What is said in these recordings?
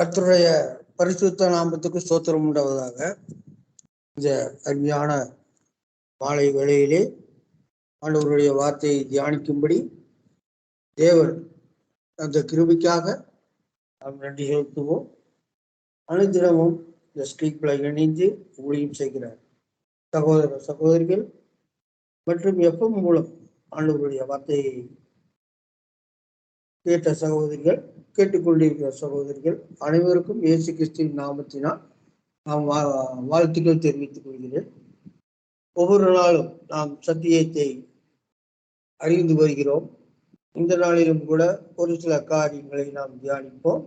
கர்த்தருடைய பரிசுத்த நாமத்துக்கு ஸ்தோத்திரம் உண்டாவதாக. இந்த அருமையான மாலை வேளையிலே ஆண்டவருடைய வார்த்தையை தியானிக்கும்படி தேவன் அந்த கிருபைக்காக நாம் நன்றி செலுத்துவோம். அனுதினமும் இந்த ஸ்ட்ரீட்ல இணைந்து ஊழியம் செய்கிறார் சகோதர சகோதரிகள் மற்றும் எஃப்எம் மூலம் ஆண்டவருடைய வார்த்தையை கேட்ட சகோதரிகள், கேட்டுக்கொண்டிருக்கிற சகோதரிகள் அனைவருக்கும் இயேசு கிறிஸ்துவின் நாமத்தினால் நாம் வாழ்த்துக்கள் தெரிவித்துக் கொள்கிறேன். ஒவ்வொரு நாளும் நாம் சத்தியத்தை அறிந்து வருகிறோம். இந்த நாளிலும் கூட ஒரு சில காரியங்களை நாம் தியானிப்போம்.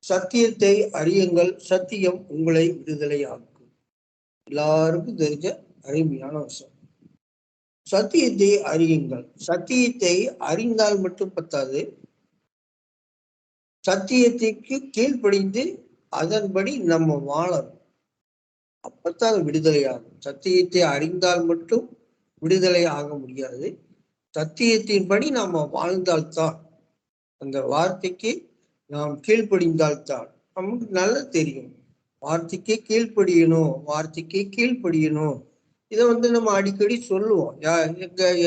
சத்தியத்தை அறியுங்கள், சத்தியம் உங்களை விடுதலையாக்கும். எல்லாருக்கும் தெரிஞ்ச அருமையான விஷயம். சத்தியத்தை அறியுங்கள். சத்தியத்தை அறிந்தால் மட்டும் பத்தாது, சத்தியத்திற்கு கீழ்ப்படிந்து அதன்படி நம்ம வாழணும். அப்பத்தான் விடுதலையாகும். சத்தியத்தை அறிந்தால் மட்டும் விடுதலை ஆக முடியாது. சத்தியத்தின்படி நாம வாழ்ந்தால்தான், அந்த வார்த்தைக்கு நாம் கீழ்ப்படிந்தால்தான் நமக்கு நல்லா தெரியும். வார்த்தைக்கு கீழ்ப்படியணும், வார்த்தைக்கு கீழ்ப்படியணும். இதை நம்ம அடிக்கடி சொல்லுவோம்.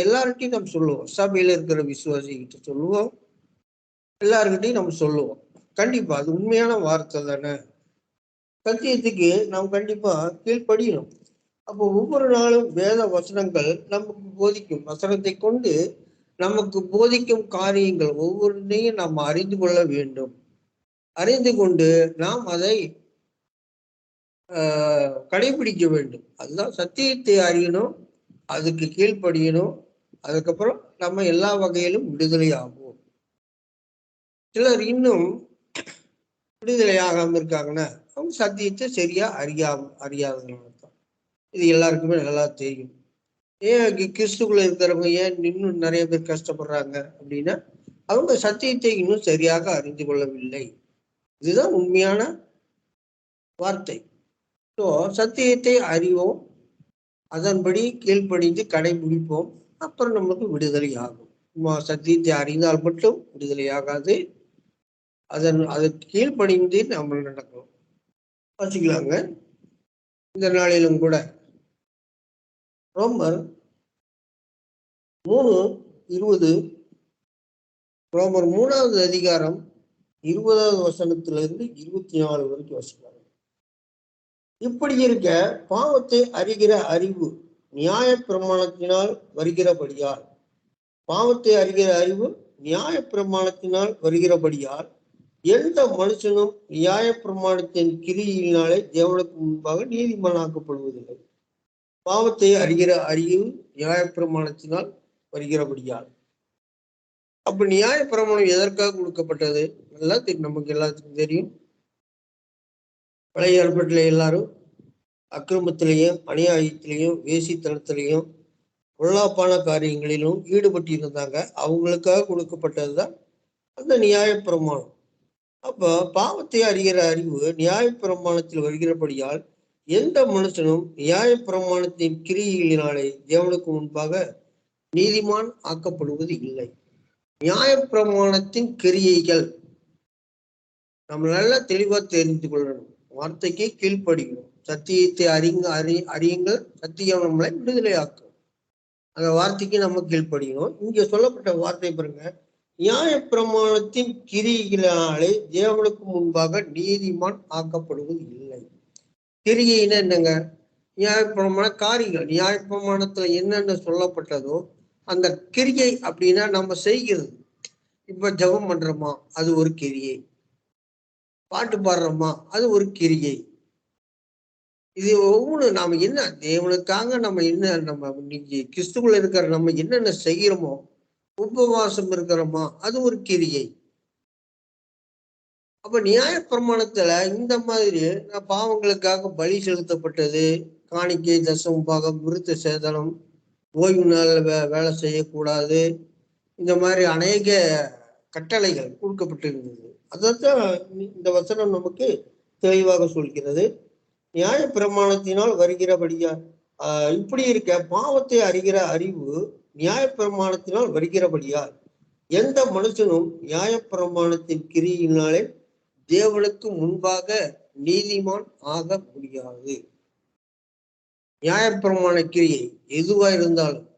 எல்லார்கிட்டையும் நம்ம சொல்லுவோம். சபையில இருக்கிற விசுவாசிகிட்ட சொல்லுவோம், எல்லார்கிட்டையும் நம்ம சொல்லுவோம். கண்டிப்பா அது உண்மையான வார்த்தை தானே. சத்தியத்துக்கு நாம் கண்டிப்பா கீழ்ப்படியணும். அப்போ ஒவ்வொரு நாளும் வேத வசனங்கள் நமக்கு போதிக்கும். வசனத்தை கொண்டு நமக்கு போதிக்கும் காரியங்கள் ஒவ்வொன்றையும் நாம் அறிந்து கொள்ள வேண்டும். அறிந்து கொண்டு நாம் அதை கடைபிடிக்க வேண்டும். அதுதான் சத்தியத்தை அறியணும், அதுக்கு கீழ்ப்படியணும். அதுக்கப்புறம் நம்ம எல்லா வகையிலும் விடுதலை ஆகும். சிலர் இன்னும் விடுதலை ஆகாம இருக்காங்கன்னா அவங்க சத்தியத்தை சரியா அறியாததுனால தான். இது எல்லாருக்குமே நல்லா தெரியும். ஏன் கிறிஸ்துக்குள்ள இருக்கிறவங்க ஏன் இன்னும் நிறைய பேர் கஷ்டப்படுறாங்க அப்படின்னா, அவங்க சத்தியத்தை இன்னும் சரியாக அறிந்து கொள்ளவில்லை. இதுதான் உண்மையான வார்த்தை. ஸோ சத்தியத்தை அறிவோம், அதன்படி கீழ்ப்படிந்து கடைபிடிப்போம். அப்புறம் நமக்கு விடுதலை ஆகும். சத்தியத்தை அறிந்தால் மட்டும் விடுதலை ஆகாது, அதற்கு கீழ்ப்படிந்து நம்ம நடக்கணும். வச்சுக்கலாங்க. இந்த நாளிலும் கூட ரோமர் 3:20, ரோமர் 3வது அதிகாரம் 20வது வசனத்திலிருந்து 24 வரைக்கும் வசிக்கிறாங்க. இப்படி இருக்க பாவத்தை அறிகிற அறிவு நியாய பிரமாணத்தினால் வருகிறபடியால், பாவத்தை அறிகிற அறிவு நியாய பிரமாணத்தினால் வருகிறபடியால் எந்த மனுஷனும் நியாய பிரமாணத்தின் கிரியினாலே தேவனுக்கு முன்பாக நீதிமானாக்கப்படுவதில்லை. பாவத்தை அறிகிற அறிவு நியாய பிரமாணத்தினால் வருகிறபடியால். அப்ப நியாய பிரமாணம் எதற்காக கொடுக்கப்பட்டது? நல்லா நமக்கு எல்லாத்துக்கும் தெரியும். பழைய ஏற்பாட்டில எல்லாரும் அக்கிரமத்திலையும் அநியாயத்திலையும் வேசித்தனத்திலையும் பொல்லாப்பான காரியங்களிலும் ஈடுபட்டு இருந்தாங்க. அவங்களுக்காக கொடுக்கப்பட்டதுதான் அந்த நியாய பிரமாணம். அப்ப பாவத்தை அறிகிற அறிவு நியாய பிரமாணத்தில் வருகிறபடியால் எந்த மனுஷனும் நியாய பிரமாணத்தின் கிரியினாலே தேவனுக்கு முன்பாக நீதிமான் ஆக்கப்படுவது இல்லை. நியாய பிரமாணத்தின் கிரியைகள் நம்ம நல்லா தெளிவா தெரிந்து கொள்ளணும். வார்த்தைக்கு கீழ்ப்படிக்கணும். சத்தியத்தை அறியுங்கள், சத்தியம் நம்மளை விடுதலை ஆக்கும். அந்த வார்த்தைக்கு நம்ம கீழ்ப்படிக்கணும். இங்க சொல்லப்பட்ட வார்த்தை பாருங்க, நியாய பிரமாணத்தின் கிரியினாலே தேவனுக்கு முன்பாக நீதிமான் ஆக்கப்படுவது இல்லை. கிரியைன்னா என்னங்க? நியாயப்பிரமாண காரியங்கள். நியாயப்பிரமாணத்துல என்னென்ன சொல்லப்பட்டதோ அந்த கிரியை அப்படின்னா நம்ம செய்கிறது. இப்ப ஜெபம் பண்றோமா, அது ஒரு கிரியை. பாட்டு பாடுறோமா, அது ஒரு கிரியை. இது ஒவ்வொன்று நாம என்ன தேவனுக்காக நம்ம இன்னைக்கு கிறிஸ்துக்குள்ள இருக்கிற நம்ம என்னென்ன செய்யறோமோ, உபவாசம் இருக்கிறோமா, அது ஒரு கிரியை. அப்ப நியாய பிரமாணத்துல இந்த மாதிரி பாவங்களுக்காக பலி செலுத்தப்பட்டது, காணிக்கை, தசம பாகம், விருத்த சேதனம், ஓய்வு நாள் வேலை செய்யக்கூடாது, இந்த மாதிரி அநேக கட்டளைகள் கொடுக்கப்பட்டிருந்தது. அதான் இந்த வசனம் நமக்கு தெளிவாக சொல்கிறது. நியாய பிரமாணத்தினால் வருகிறபடியா இப்படி இருக்க பாவத்தை அறிகிற அறிவு நியாய பிரமாணத்தினால் வருகிறபடியால் எந்த மனுஷனும் நியாய பிரமாணத்தின் கிரியினாலே தேவனுக்கு முன்பாக நீதிமான் ஆக முடியாது. நியாயப்பிரமாண கிரியை எதுவா இருந்தாலும்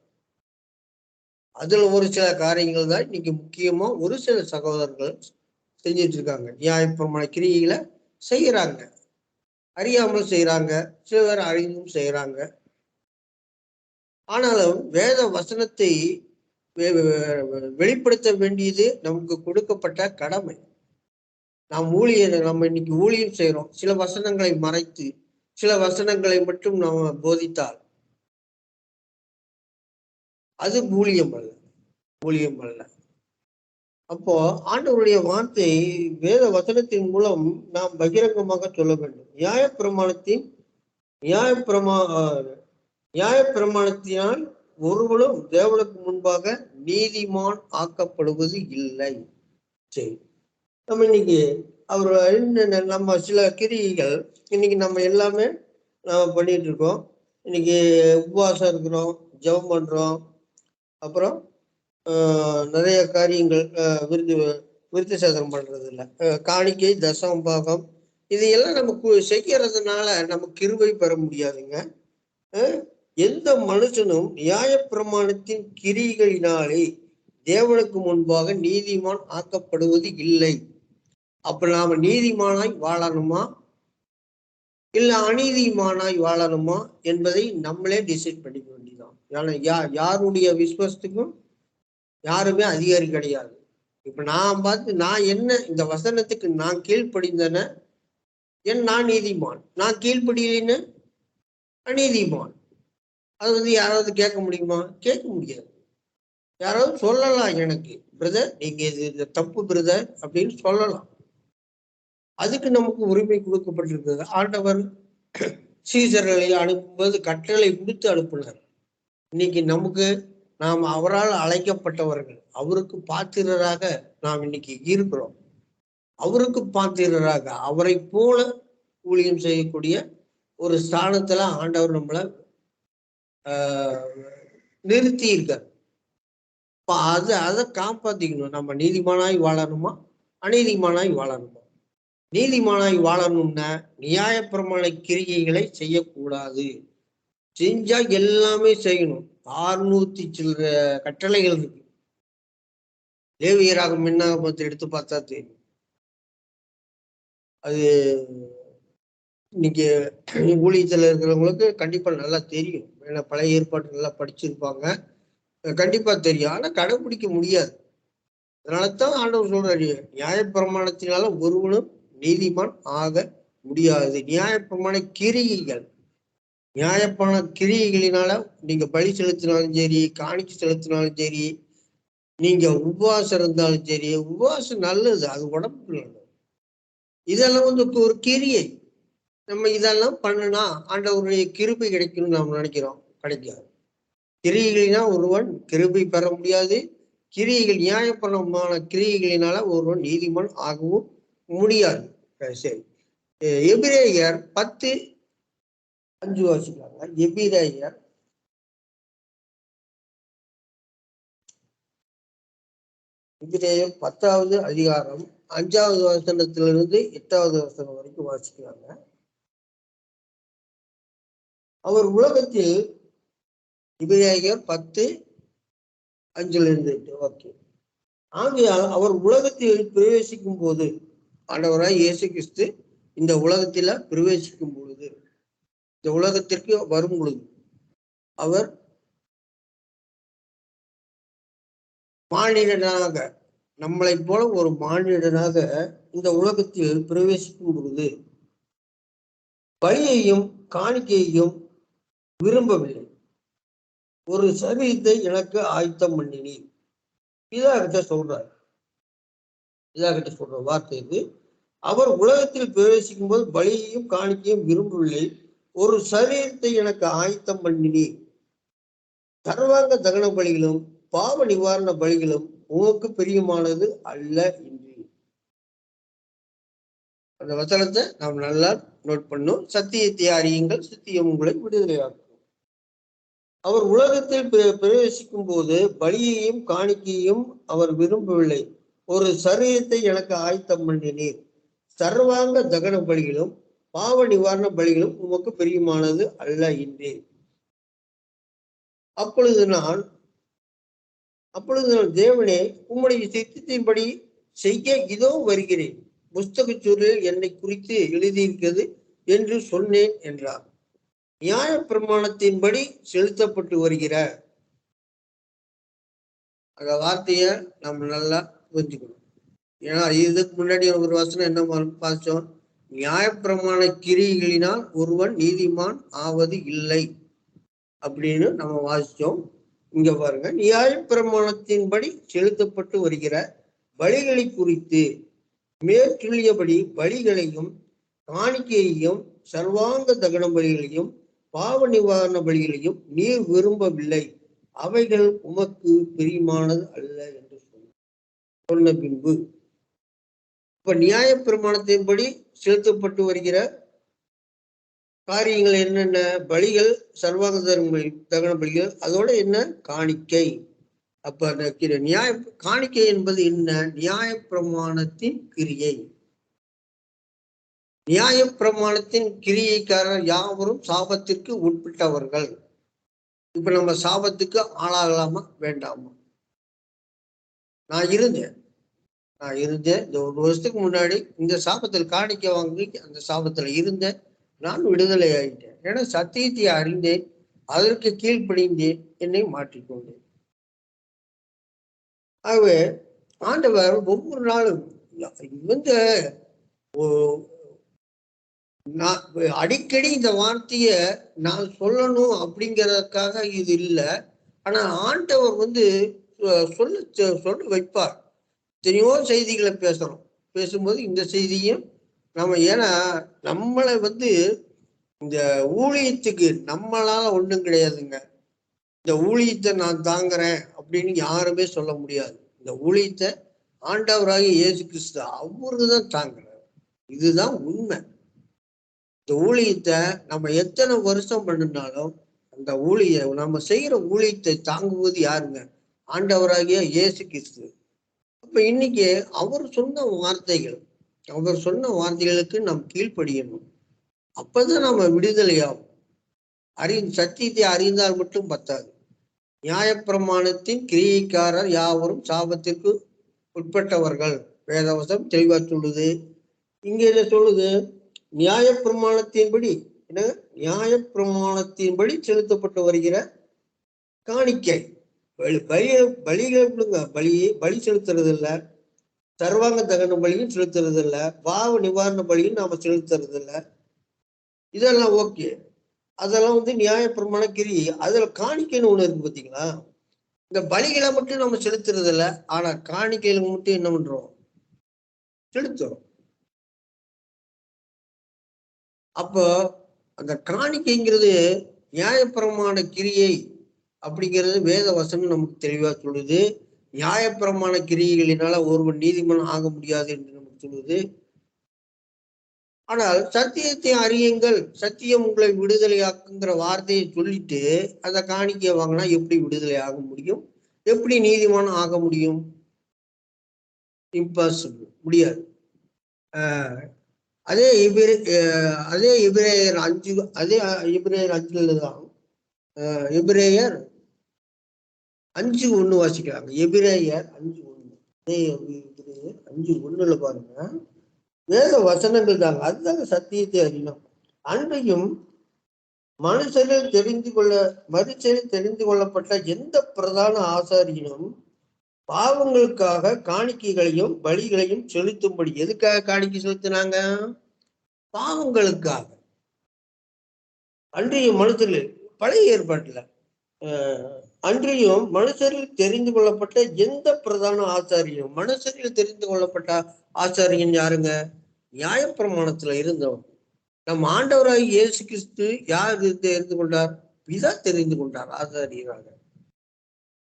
அதுல ஒரு சில காரியங்கள் தான் இன்னைக்கு முக்கியமா ஒரு சில சகோதரர்கள் செஞ்சிட்டு இருக்காங்க. நியாயப்பிரமாண கிரியைகளை செய்யறாங்க, அறியாமல் செய்யறாங்க, சில பேர் அறிந்தும் செய்யறாங்க. ஆனாலும் வேத வசனத்தை வெளிப்படுத்த வேண்டியது நமக்கு கொடுக்கப்பட்ட கடமை. நம்ம இன்னைக்கு ஊழியம் செய்யறோம். சில வசனங்களை மறைத்து சில வசனங்களை மட்டும் நாம போதித்தால் அது ஊழியம் அல்ல. அப்போ ஆண்டவருடைய வார்த்தை வேத வசனத்தின் மூலம் நாம் பகிரங்கமாக சொல்ல வேண்டும். நியாயப்பிரமாணத்தினால் ஒருவனும் தேவனுக்கு முன்பாக நீதிமான் ஆக்கப்படுவது இல்லை. சரி, நம்ம இன்னைக்கு நம்ம சில கிரியைகள் இன்னைக்கு நம்ம எல்லாமே நாம பண்ணிட்டு இருக்கோம். இன்னைக்கு உபவாசம் இருக்கிறோம், ஜெபம் பண்றோம், அப்புறம் நிறைய காரியங்கள் விருத்தி சேதனம் பண்றது இல்லை, காணிக்கை தசம் பாகம் இதையெல்லாம் நமக்கு செய்யறதுனால நமக்கு கிருபை பெற முடியாதுங்க. எந்த மனுஷனும் நியாயப்பிரமாணத்தின் கிரிகளினாலே தேவனுக்கு முன்பாக நீதிமான் ஆக்கப்படுவது இல்லை. அப்ப நாம நீதிமானாய் வாழணுமா இல்ல அநீதிமானாய் வாழணுமா என்பதை நம்மளே டிசைட் பண்ணிக்க வேண்டியதான். ஏன்னா யாருடைய விசுவாசத்துக்கும் யாருமே அதிகாரி கிடையாது. இப்ப நான் என்ன இந்த வசனத்துக்கு நான் கீழ்ப்படிந்தன நான் நீதிமான், நான் கீழ்ப்படியின்னு அநீதிமான். அது யாராவது கேட்க முடியுமா? கேட்க முடியாது. யாராவது சொல்லலாம், எனக்கு பிரதர் நீங்க இது தப்பு பிரதர் அப்படின்னு சொல்லலாம். அதுக்கு நமக்கு உரிமை கொடுக்கப்பட்டிருக்கிறது. ஆண்டவர் சீசர்களை அனுப்பும்போது கட்டளை கொடுத்து அனுப்பினார். இன்னைக்கு நாம் அவரால் அழைக்கப்பட்டவர்கள், அவருக்கு பாத்திரராக நாம் இன்னைக்கு இருக்கிறோம். அவருக்கு பாத்திரராக அவரை போல ஊழியம் செய்யக்கூடிய ஒரு ஸ்தானத்துல ஆண்டவர் நம்மளை நிறுத்தி இருக்கார். அதை காப்பாத்திக்கணும். நம்ம நீதிமானாய் வாழணுமா அநீதிமானாய் வாழணுமா? நீதிமானாய் வாழணும்னா நியாயப்பிரமாண கிரிகைகளை செய்யக்கூடாது. செஞ்சா எல்லாமே செய்யணும். 600 சில்லற கட்டளைகள் இருக்கு. லேவியராக மின்னாகமத்தை எடுத்து பார்த்தா தெரியும். அது இன்னைக்கு ஊழியத்துல இருக்கிறவங்களுக்கு கண்டிப்பா நல்லா தெரியும். ஏன்னா பழைய ஏற்பாடு நல்லா படிச்சிருப்பாங்க, கண்டிப்பா தெரியும். ஆனா கடைபிடிக்க முடியாது. அதனாலதான் ஆண்டவர் சொல்றாரு, நியாயப்பிரமாணத்தினால ஒருவனும் நீதிமான் ஆக முடியாது. நியாயப்பிரமாண கிரியைகளினால நீங்க பலி செலுத்தினாலும் சரி, காணிக்கை செலுத்தினாலும் சரி, நீங்க உபவாசம் இருந்தாலும் சரி, உபவாசம் நல்லது, அது உடம்புக்கு நல்லது. இதெல்லாம் ஒரு கிரியை. நம்ம இதெல்லாம் பண்ணுனா ஆண்டவருடைய கிருபை கிடைக்கும்னு நாம் நினைக்கிறோம், கிடைக்காது. கிரியைகளினா ஒருவன் கிருபை பெற முடியாது. கிரியைகள் நியாயப்பிரமாண கிரியைகளினால ஒருவன் நீதிமான் ஆகவும் முடியாது. சரி, எபிரேயர் 10:5 வாசிக்கலாங்க. எபிரேயர் 10வது அதிகாரம் 5வது வசனத்திலிருந்து 8வது வசனம் வரைக்கும் வாசிக்கிறாங்க. அவர் உலகத்தில், எபிரேயர் 10:5-8. ஓகே. ஆகையால் அவர் உலகத்தில் பிரவேசிக்கும் போது, ஆண்டவராய் இயேசு கிறிஸ்து இந்த உலகத்தில பிரவேசிக்கும் பொழுது, இந்த உலகத்திற்கு வரும் பொழுது, அவர் மானிடனாக, நம்மளை போல ஒரு மானிடனாக இந்த உலகத்தில் பிரவேசிக்கும் பொழுது பலியையும் காணிக்கையையும் விரும்பவில்லை. ஒரு சரீரத்தை எனக்கு ஆயத்தம் பண்ணினீர். இதாகிட்ட சொல்ற வார்த்தை இது. அவர் உலகத்தில் பிரவேசிக்கும் போது பலியையும் காணிக்கையும் விரும்பவில்லை. ஒரு சரீரத்தை எனக்கு ஆயத்தம் பண்ணினீர். சர்வாங்க தகன பலிகளும் பாவ நிவாரண பலிகளும் உமக்கு பிரியமானது அல்ல என்று. அந்த வசனத்தை நாம் நல்லா நோட் பண்ணும். சத்தியத்தை அறியுங்கள், சத்தியம் உங்களை விடுதலையாக்கும். அவர் உலகத்தில் பிரவேசிக்கும் போது பலியையும் காணிக்கையும் அவர் விரும்பவில்லை. ஒரு சரீரத்தை எனக்கு ஆயத்தம் பண்ணினீர். சர்வாங்க தகன பலிகளும் பாவ நிவாரண பலிகளும் உமக்கு பிரியமானது அல்ல என்றேன். அப்பொழுது நான் தேவனே, உம்முடைய சித்தத்தின்படி செய்ய இதோ வருகிறேன், புஸ்தக சூழலில் என்னை குறித்து எழுதியிருக்கிறது என்று சொன்னேன் என்றார். நியாய பிரமாணத்தின்படி செலுத்தப்பட்டு வருகிற அந்த வார்த்தைய நம்ம நல்லா புரிஞ்சுக்கணும். ஏன்னா இதுக்கு முன்னாடி ஒரு வசனம் என்ன பார்த்தோம்? நியாயப்பிரமாண கிரிகளினால் ஒருவன் நீதிமான் ஆவது இல்லை அப்படின்னு நம்ம வாசிச்சோம். இங்க பாருங்க, நியாயப்பிரமாணத்தின்படி செலுத்தப்பட்டு வருகிற பலிகளை குறித்து மேற்சொல்லியபடி பலிகளையும் காணிக்கையையும் சர்வாங்க தகன பலிகளையும் பாவ நிவாரண பலிகளையும் நீர் விரும்பவில்லை, அவைகள் உமக்கு பிரியமானது அல்ல என்று சொன்ன பின்பு, இப்ப நியாய பிரமாணத்தின்படி செலுத்தப்பட்டு வருகிற காரியங்கள் என்னென்ன? பலிகள், சர்வாங்க தகன பலிகள், அதோட என்ன? காணிக்கை. அப்ப அந்த நியாய காணிக்கை என்பது என்ன? நியாய பிரமாணத்தின் கிரியை. நியாய பிரமாணத்தின் கிரியைக்காரர் யாவரும் சாபத்திற்கு உட்பட்டவர்கள். இப்ப நம்ம சாபத்துக்கு ஆளாகலாமா வேண்டாமா? நான் இருந்தேன் இந்த 1 வருஷத்துக்கு முன்னாடி இந்த சாபத்தில் காணிக்க வாங்கி அந்த சாபத்துல இருந்தேன். நான் விடுதலை ஆகிட்டேன். ஏன்னா சத்தியத்தை அறிந்தேன், அதற்கு கீழ்ப்படிந்தேன், என்னை மாற்றிக்கொண்டேன். ஆகவே ஆண்டவர் ஒவ்வொரு நாளும் வந்து நான் அடிக்கடி இந்த வார்த்தைய நான் சொல்லணும் அப்படிங்கிறதுக்காக இது இல்லை. ஆனா ஆண்டவர் வந்து சொல்ல வைப்பார். எத்தனையோ செய்திகளை பேசும்போது இந்த செய்தியும் நம்ம, ஏன்னா நம்மளை வந்து இந்த ஊழியத்துக்கு நம்மளால ஒண்ணும் கிடையாதுங்க. இந்த ஊழியத்தை நான் தாங்குறேன் அப்படின்னு யாருமே சொல்ல முடியாது. இந்த ஊழியத்தை ஆண்டவராகிய இயேசு கிறிஸ்து அவருதான் தாங்குறாரு. இதுதான் உண்மை. இந்த ஊழியத்தை நம்ம எத்தனை வருஷம் பண்ணினாலும் அந்த நம்ம செய்யற ஊழியத்தை தாங்குவது யாருங்க? ஆண்டவராகிய இயேசு கிறிஸ்து. அப்ப இன்னைக்கு அவர் சொன்ன வார்த்தைகளுக்கு நாம் கீழ்ப்படியணும். அப்பதான் நம்ம விடுதலையாகும். சத்தியத்தை அறிந்தால் மட்டும் பத்தாது. நியாயப்பிரமாணத்தின் கிரியைக்காரர் யாவரும் சாபத்திற்கு உட்பட்டவர்கள். வேதவசம் தெளிவா சொல்லுது. இங்க என்ன சொல்லுது? நியாயப்பிரமாணத்தின்படி செலுத்தப்பட்டு வருகிற காணிக்கை, பலி செலுத்துறது இல்லை, சர்வாங்க தகன பலியும் செலுத்துறது இல்லை, பாவ நிவாரண பலியும் நாம செலுத்துறது இல்லை. இதெல்லாம் ஓகே, அதெல்லாம் வந்து நியாயப்பிரமாண கிரி. அதுல காணிக்கைன்னு ஒண்ணு இருக்கு பாத்தீங்களா? இந்த பலிகளை மட்டும் நம்ம செலுத்துறது இல்லை, ஆனா காணிக்கையில மட்டும் என்ன பண்றோம்? செலுத்துறோம். அப்போ அந்த காணிக்கைங்கிறது நியாயப்பிரமாண கிரியை அப்படிங்கிறது வேத வசனம் நமக்கு தெளிவா சொல்லுது. நியாயப்பிரமாண கிரியைகளினால ஒருவன் நீதிமன் ஆக முடியாது என்று நமக்கு சொல்லுது. ஆனால் சத்தியத்தை அறியுங்கள், சத்தியம் உங்களை விடுதலையாக்குங்கிற வார்த்தையை சொல்லிட்டு அந்த காணிக்கையை வாங்கினா எப்படி விடுதலை ஆக முடியும்? எப்படி நீதிமானம் ஆக முடியும்? இம்பாசிபிள், முடியாது. அதே எபிரேயர் 5 தான் எபிரேயர் 5:1 வாசிக்கிறாங்க. எபிரேயர் 5:1 பாருங்க, வேத வசனங்கள் தாங்க. அதுதாங்க சத்தியத்தை அறியணும். அன்றையும் மனுஷரில் தெரிந்து கொள்ளப்பட்ட எந்த பிரதான ஆசாரியனும் பாவங்களுக்காக காணிக்கைகளையும் பலிகளையும் செலுத்தும்படி. எதுக்காக காணிக்கை செலுத்தினாங்க? பாவங்களுக்காக. அன்றையும் மனுஷரில், பழைய ஏற்பாட்டுல அன்றையும் மனுஷரில் தெரிந்து கொள்ளப்பட்ட எந்த பிரதான ஆசாரியனும். மனுஷரில் தெரிந்து கொள்ளப்பட்ட ஆசாரியன் யாருங்க? நியாயப்பிரமாணத்துல இருந்தவன். நம் ஆண்டவராக இயேசு கிறிஸ்து யார் தெரிந்து கொண்டார்? பிதா தெரிந்து கொண்டார் ஆசாரியராக.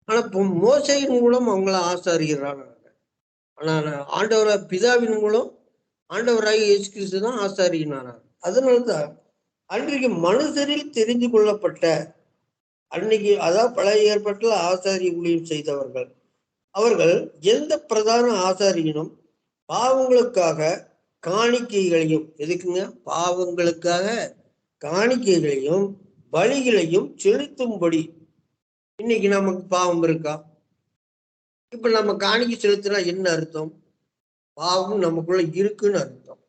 ஆனா மோசையின் மூலம் அவங்கள ஆசாரியரானாங்க. ஆனா பிதாவின் மூலம் ஆண்டவராக இயேசு கிறிஸ்து தான் ஆசாரியனானார். அதனால்தான் அன்றைக்கு மனுஷரில் தெரிந்து கொள்ளப்பட்ட, அன்னைக்கு அதாவது பழைய ஏற்பாட்டில் ஆசாரிய ஊழியம் செய்தவர்கள், அவர்கள் எந்த பிரதான ஆசாரியனும் பாவங்களுக்காக காணிக்கைகளையும், எதுக்குங்க? பாவங்களுக்காக காணிக்கைகளையும் பலிகளையும் செலுத்தும்படி. இன்னைக்கு நமக்கு பாவம் இருக்கா? இப்ப நம்ம காணிக்கை செலுத்தினா என்ன அர்த்தம்? பாவம் நமக்குள்ள இருக்குன்னு அர்த்தம்.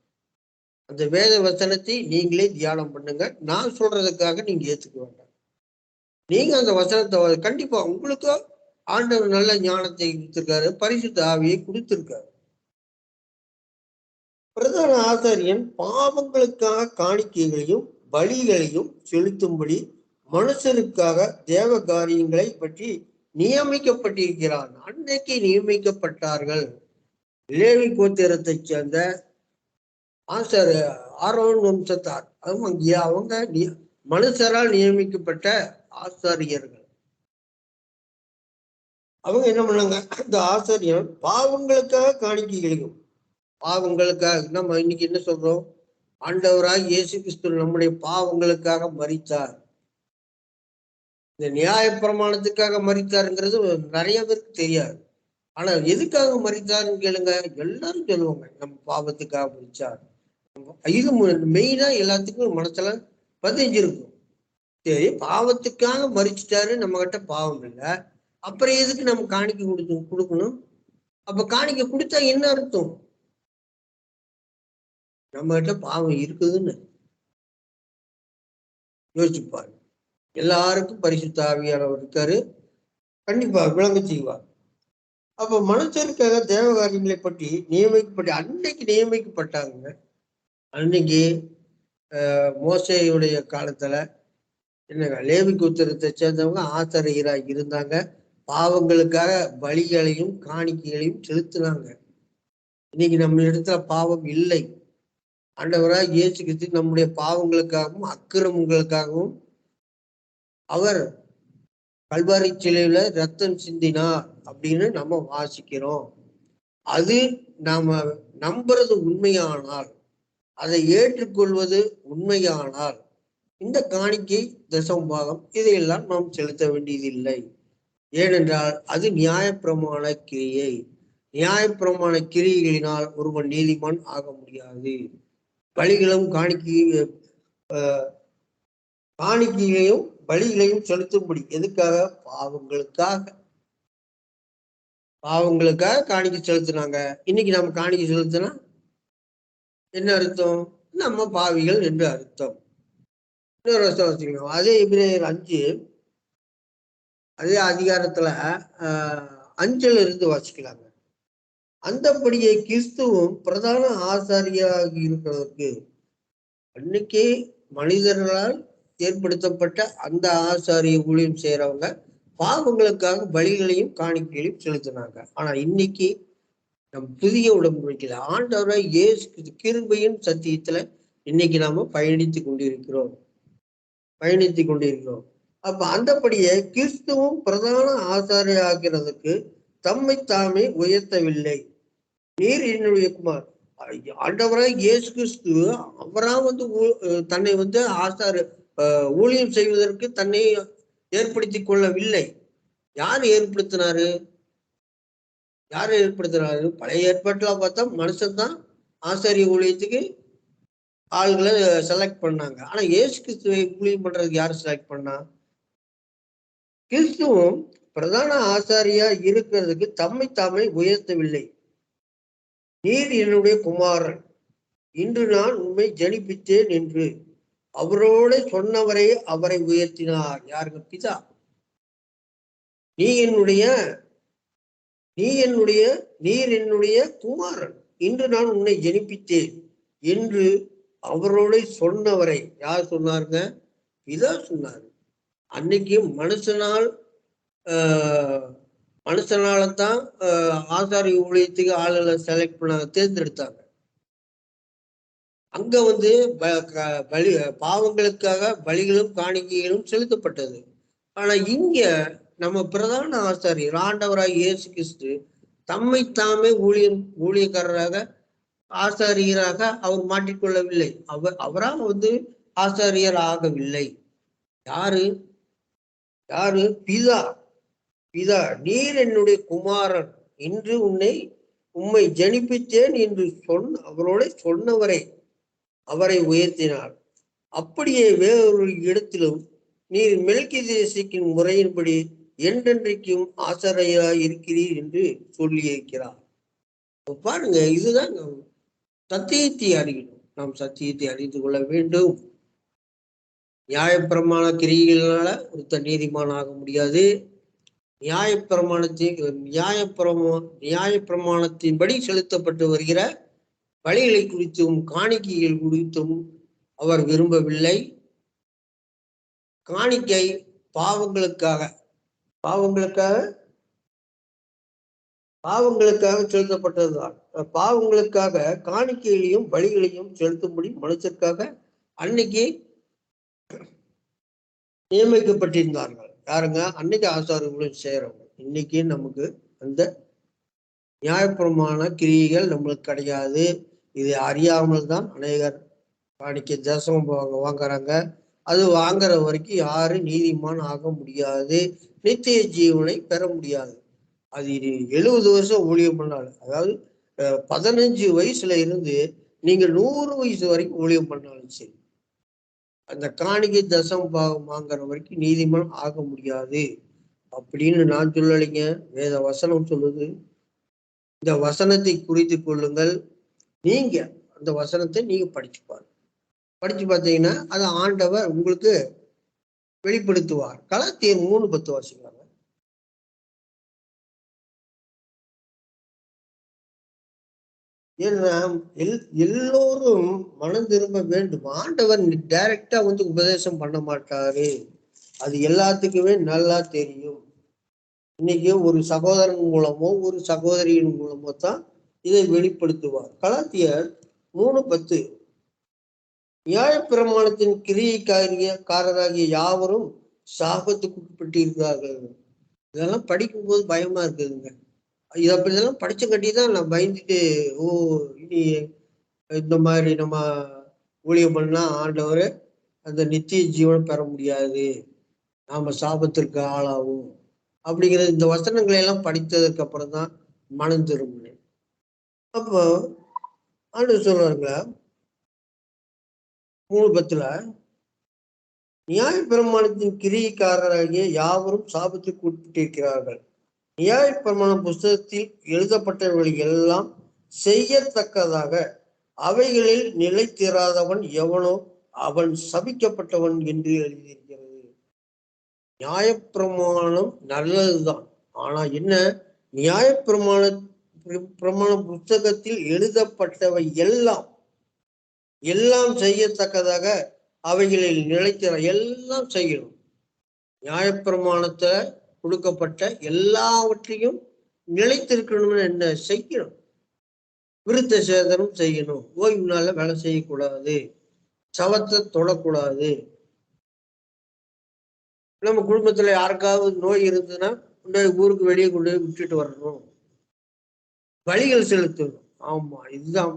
அந்த வேத வசனத்தை நீங்களே தியானம் பண்ணுங்க. நான் சொல்றதுக்காக நீங்க ஏத்துக்க வேண்டாம். நீங்க அந்த வசனத்தை கண்டிப்பா உங்களுக்கு ஆண்டவர் நல்ல ஞானத்தை கொடுத்திருக்காரு, பரிசுத்த ஆவியை கொடுத்திருக்காரு. பிரதான ஆசாரியன் பாவங்களுக்காக காணிக்கைகளையும் பலிகளையும் செலுத்தும்படி மனுஷருக்காக தேவ காரியங்களை பற்றி நியமிக்கப்பட்டிருக்கிறான். அன்னைக்கு நியமிக்கப்பட்டார்கள். லேவி கோத்திரத்தை சேர்ந்த ஆசார ஆரோன் வம்சத்தார். அவங்க மனுஷரால் நியமிக்கப்பட்ட ஆசாரியர்கள். அவங்க என்ன பண்ணாங்க? அந்த ஆசாரியன் பாவங்களுக்காக காணிக்கைகளையும், பாவங்களுக்காக நம்ம இன்னைக்கு என்ன சொல்றோம்? ஆண்டவராக இயேசு கிறிஸ்து நம்முடைய பாவங்களுக்காக மரித்தார். இந்த நியாய பிரமாணத்துக்காக மரித்தாருங்கிறது நிறைய பேருக்கு தெரியாது. ஆனா எதுக்காக மரித்தாருன்னு கேளுங்க, எல்லாரும் சொல்லுவாங்க நம்ம பாவத்துக்காக மரிச்சார். இது மெயினா எல்லாத்துக்கும் மனசுல பதிஞ்சிருக்கும். சரி, பாவத்துக்காக மரிச்சிட்டாரு, நம்ம கிட்ட பாவம் இல்லை, அப்புறம் எதுக்கு நம்ம காணிக்கை கொடுக்கணும்? அப்ப காணிக்கை கொடுத்தா என்ன அர்த்தம்? நம்ம கிட்ட பாவம் இருக்குதுன்னு யோசிச்சுப்பாரு. எல்லாருக்கும் பரிசுத்த ஆவியானவர் இருக்காரு, கண்டிப்பா விளங்க செய்வார். அப்ப மனுஷருக்காக தேவ காரியங்களை பற்றி அன்னைக்கு நியமிக்கப்பட்டாங்க. அன்னைக்கு மோசேயுடைய காலத்துல என்னங்க, லேவி கோத்திரத்தை சேர்ந்தவங்க ஆசாரியராக இருந்தாங்க. பாவங்களுக்காக பலிகளையும் காணிக்கைகளையும் செலுத்தினாங்க. இன்னைக்கு நம்ம இடத்துல பாவம் இல்லை. ஆண்டவராக இயேசு கிறிஸ்து நம்முடைய பாவங்களுக்காகவும் அக்கிரமங்களுக்காகவும் அவர் கல்வாரி சிலையில ரத்தம் சிந்தினார் அப்படின்னு நம்ம வாசிக்கிறோம். அது நாம நம்புறது உண்மையானால், அதை ஏற்றுக்கொள்வது உண்மையானால், இந்த காணிக்கை தசமபாகம் இதையெல்லாம் நாம் செலுத்த வேண்டியதில்லை. ஏனென்றால் அது நியாயப்பிரமாண கிரியை. நியாயப்பிரமாண கிரியைகளினால் ஒருவன் நீதிமான் ஆக முடியாது. பலிகளும் காணிக்கையையும் பலிகளையும் செலுத்தும்படி. எதுக்காக? பாவங்களுக்காக காணிக்கை செலுத்தினாங்க. இன்னைக்கு நம்ம காணிக்கை செலுத்தினா என்ன அர்த்தம்? நம்ம பாவிகள் என்று அர்த்தம். இன்னொரு வருஷம் வச்சுக்கணும். அதே எபிரேயர் 5 அதே அதிகாரத்துல 5ல் இருந்து வாசிக்கலாங்க. அந்தபடியே கிறிஸ்துவும் பிரதான ஆசாரியாக இருக்கிறதற்கு அன்னைக்கே மனிதர்களால் ஏற்படுத்தப்பட்ட அந்த ஆசாரிய ஊழியம் செய்யறவங்க பாவங்களுக்காக பலிகளையும் காணிக்கைகளையும் செலுத்தினாங்க. ஆனா இன்னைக்கு நம் புதிய உடன்படிக்கையில ஆண்டவரை இயேசு கிருபையின் சத்தியத்துல இன்னைக்கு நாம பயணித்துக் கொண்டிருக்கிறோம். அப்ப அந்தபடியே கிறிஸ்துவும் பிரதான ஆசாரிய ஆகிறதுக்கு தம்மை தாமே உயர்த்தவில்லை. நீர் என்னுடைய குமார். ஆண்டவராய் இயேசு கிறிஸ்து அவரா தன்னை ஊழியம் செய்வதற்கு தன்னை ஏற்படுத்தி கொள்ளவில்லை. யார் ஏற்படுத்தினாரு? பழைய ஏற்பாட்டுல பார்த்தா மனுஷன் தான் ஆசாரிய ஊழியத்துக்கு ஆள்களை செலக்ட் பண்ணாங்க. ஆனா இயேசு கிறிஸ்துவை ஊழியம் பண்றதுக்கு யாரு செலக்ட் பண்ணா? கிறிஸ்துவும் பிரதான ஆசாரியா இருக்கிறதுக்கு தம்மை தாமே உயர்த்தவில்லை. நீர் என்னுடைய குமாரன், இன்று நான் உண்மை ஜனிப்பித்தேன் என்று அவரோட சொன்னவரை அவரை உயர்த்தினார். யாருங்க? பிதா. நீர் என்னுடைய குமாரன், இன்று நான் உன்னை ஜனிப்பித்தேன் என்று அவரோட சொன்னவரை யார் சொன்னாருங்க? பிதா சொன்னாரு. அன்னைக்கு மனுஷனாலதான் ஆசாரி ஊழியத்துக்கு ஆளுகளை செலக்ட் பண்ணாங்க, தேர்ந்தெடுத்தாங்க. அங்க பாவங்களுக்காக பலிகளும் காணிக்கைகளும் செலுத்தப்பட்டது. ஆனா இங்க நம்ம பிரதான ஆசாரியர் ஆண்டவராக இயேசு கிறிஸ்து தம்மை தாமே ஊழியக்காரராக ஆசாரியராக அவர் மாற்றிக்கொள்ளவில்லை. அவரா ஆசாரியர் ஆகவில்லை. யாரு? பிதா. நீர் என்னுடைய குமாரன், இன்று உன்னை உம்மை ஜனிப்பித்தேன் என்று அவரோட சொன்னவரை அவரை உயர்த்தினார். அப்படியே வேறொரு இடத்திலும் நீர் மெல்கிசேதேக்கின் முறையின்படி என்றென்றைக்கும் ஆசாரியராய் இருக்கிறீர் என்று சொல்லியிருக்கிறார். பாருங்க, இதுதான் சத்தியத்தை அறியணும். நாம் சத்தியத்தை அறிந்து கொள்ள வேண்டும். நியாயப்பிரமாண கிரிகளினால ஒருத்தர் நீதிமான் ஆக முடியாது. நியாயப்பிரமாணத்தின்படி செலுத்தப்பட்டு வருகிற பலிகளை குறித்தும் காணிக்கைகள் குறித்தும் அவர் விரும்பவில்லை. காணிக்கை பாவங்களுக்காக செலுத்தப்பட்டதுதான். பாவங்களுக்காக காணிக்கைகளையும் பலிகளையும் செலுத்தும்படி மனுஷருக்காக அன்னைக்கு நியமிக்கப்பட்டிருந்தார்கள். யாருங்க? அன்னைக்கு ஆசாரியர்களும் செய்யறவங்க. இன்னைக்கு நமக்கு அந்த நியாயப்பிரமாண கிரியைகள் நம்மளுக்கு கிடையாது. இது அறியாமல் தான் அநேகர் காணிக்கை தசமம் வாங்குறாங்க. அது வாங்குற வரைக்கும் யாரும் நீதிமான் ஆக முடியாது, நித்திய ஜீவனை பெற முடியாது. அது 70 வருஷம் ஊழியம் பண்ணாலும், அதாவது 15 வயசுல இருந்து நீங்க 100 வயசு வரைக்கும் ஊழியம் பண்ணாலும் சரி, அந்த காணிக்கை தசம் பாகம் வாங்குற வரைக்கும் நீதிமான் ஆக முடியாது அப்படின்னு நான் சொல்லலைங்க. வேத வசனம் சொல்லுது. இந்த வசனத்தை குறித்து கொள்ளுங்கள். நீங்க அந்த வசனத்தை நீங்க படிச்சு பார்த்தீங்கன்னா அது ஆண்டவர் உங்களுக்கு வெளிப்படுத்துவார். கலாத்தியர் 3:10 வாசிக்கிறாங்க. ஏன்னா எல்லோரும் மனம் திரும்ப வேண்டும். ஆண்டவர் டைரக்டா உபதேசம் பண்ண மாட்டாரு. அது எல்லாத்துக்குமே நல்லா தெரியும். இன்னைக்கு ஒரு சகோதரன் மூலமோ ஒரு சகோதரியின் மூலமோ தான் இதை வெளிப்படுத்துவார். கலாத்தியர் 3:10 நியாயப்பிரமாணத்தின் கிரியைக்காரராகிய யாவரும் சாபத்துக்கு உட்பட்டிருக்கிறார்கள். இதெல்லாம் படிக்கும்போது பயமா இருக்குதுங்க. இதெல்லாம் படிச்ச கட்டிதான் நான் பயந்துட்டு, இனி இந்த மாதிரி நம்ம ஊழியம் பண்ணா ஆண்டவர் அந்த நித்திய ஜீவனை பெற முடியாது, நாம சாபத்திற்கு ஆளாகும் அப்படிங்கிற இந்த வசனங்களை எல்லாம் படித்ததுக்கு அப்புறம் தான் மனம் திரும்பினேன். அப்போ ஆண்டவர் சொல்றாங்களா 3:10 நியாயப்பிரமாணத்தின் கிரியைக்காரராகிய யாவரும் சாபத்துக்கு உட்பட்டிருக்கிறார்கள். நியாயப்பிரமாண புஸ்தகத்தில் எழுதப்பட்டவர்கள் எல்லாம் செய்யத்தக்கதாக அவைகளில் நிலைத்திராதவன் எவனோ அவன் சபிக்கப்பட்டவன் என்று எழுதியிருக்கிறது. நியாயப்பிரமாணம் நல்லதுதான். ஆனா என்ன, நியாயப்பிரமாண புஸ்தகத்தில் எழுதப்பட்டவை எல்லாம் செய்யத்தக்கதாக அவைகளில் நிலைத்திர எல்லாம் செய்யணும். நியாயப்பிரமாணத்தை கொடுக்கப்பட்ட எல்லாவற்றையும் நிலைத்திருக்கணும்னு என்ன செய்யணும்? விருத்த சேதனம் செய்யணும், ஓய்வு நாள்ல வேலை செய்யக்கூடாது, சவத்தை தொடக்கூடாது. நம்ம குடும்பத்துல யாருக்காவது நோய் இருந்ததுன்னா ஊருக்கு வெளியே கொண்டு போய் விட்டுட்டு வரணும், பலிகள் செலுத்தணும். ஆமா, இதுதான்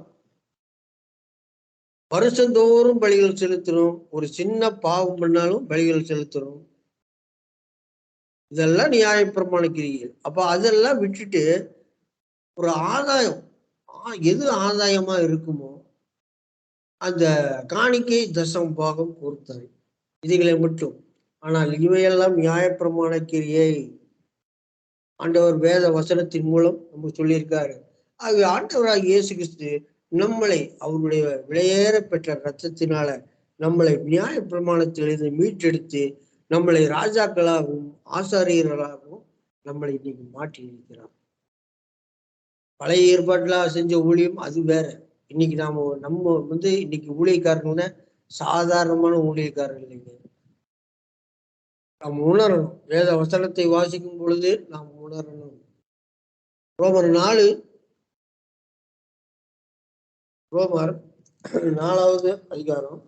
வருஷந்தோறும் பலிகள் செலுத்தணும். ஒரு சின்ன பாவம் பண்ணாலும் பலிகள் செலுத்தணும். இதெல்லாம் நியாயப்பிரமாண கிரிகள். அப்ப அதெல்லாம் விட்டுட்டு ஒரு ஆதாயம், எது ஆதாயமா இருக்குமோ அந்த காணிக்கை தசம் பாகம் பொறுத்தவை இதுகளை மட்டும். ஆனால் இவையெல்லாம் நியாயப்பிரமாண கிரியை ஆண்டவர் வேத வசனத்தின் மூலம் நம்ம சொல்லியிருக்காரு. ஆகவே ஆண்டவராக இயேசு கிறிஸ்து நம்மளை அவருடைய விலையேற பெற்ற ரத்தத்தினால நம்மளை நியாய பிரமாணத்திலிருந்து மீட்டெடுத்து நம்மளை ராஜாக்களாகவும் ஆசாரியர்களாகவும் நம்மளை இன்னைக்கு மாற்றி இருக்கிறார். பழைய ஏற்பாட்டுல செஞ்ச ஊழியம் அது வேற. இன்னைக்கு நம்ம இன்னைக்கு ஊழியக்காரங்கன்னா சாதாரணமான ஊழியக்காரர்கள் இல்லைங்க. நாம் உணரணும். வேத வசனத்தை வாசிக்கும் பொழுது நாம் உணரணும். ரோமர் 4வது அதிகாரம்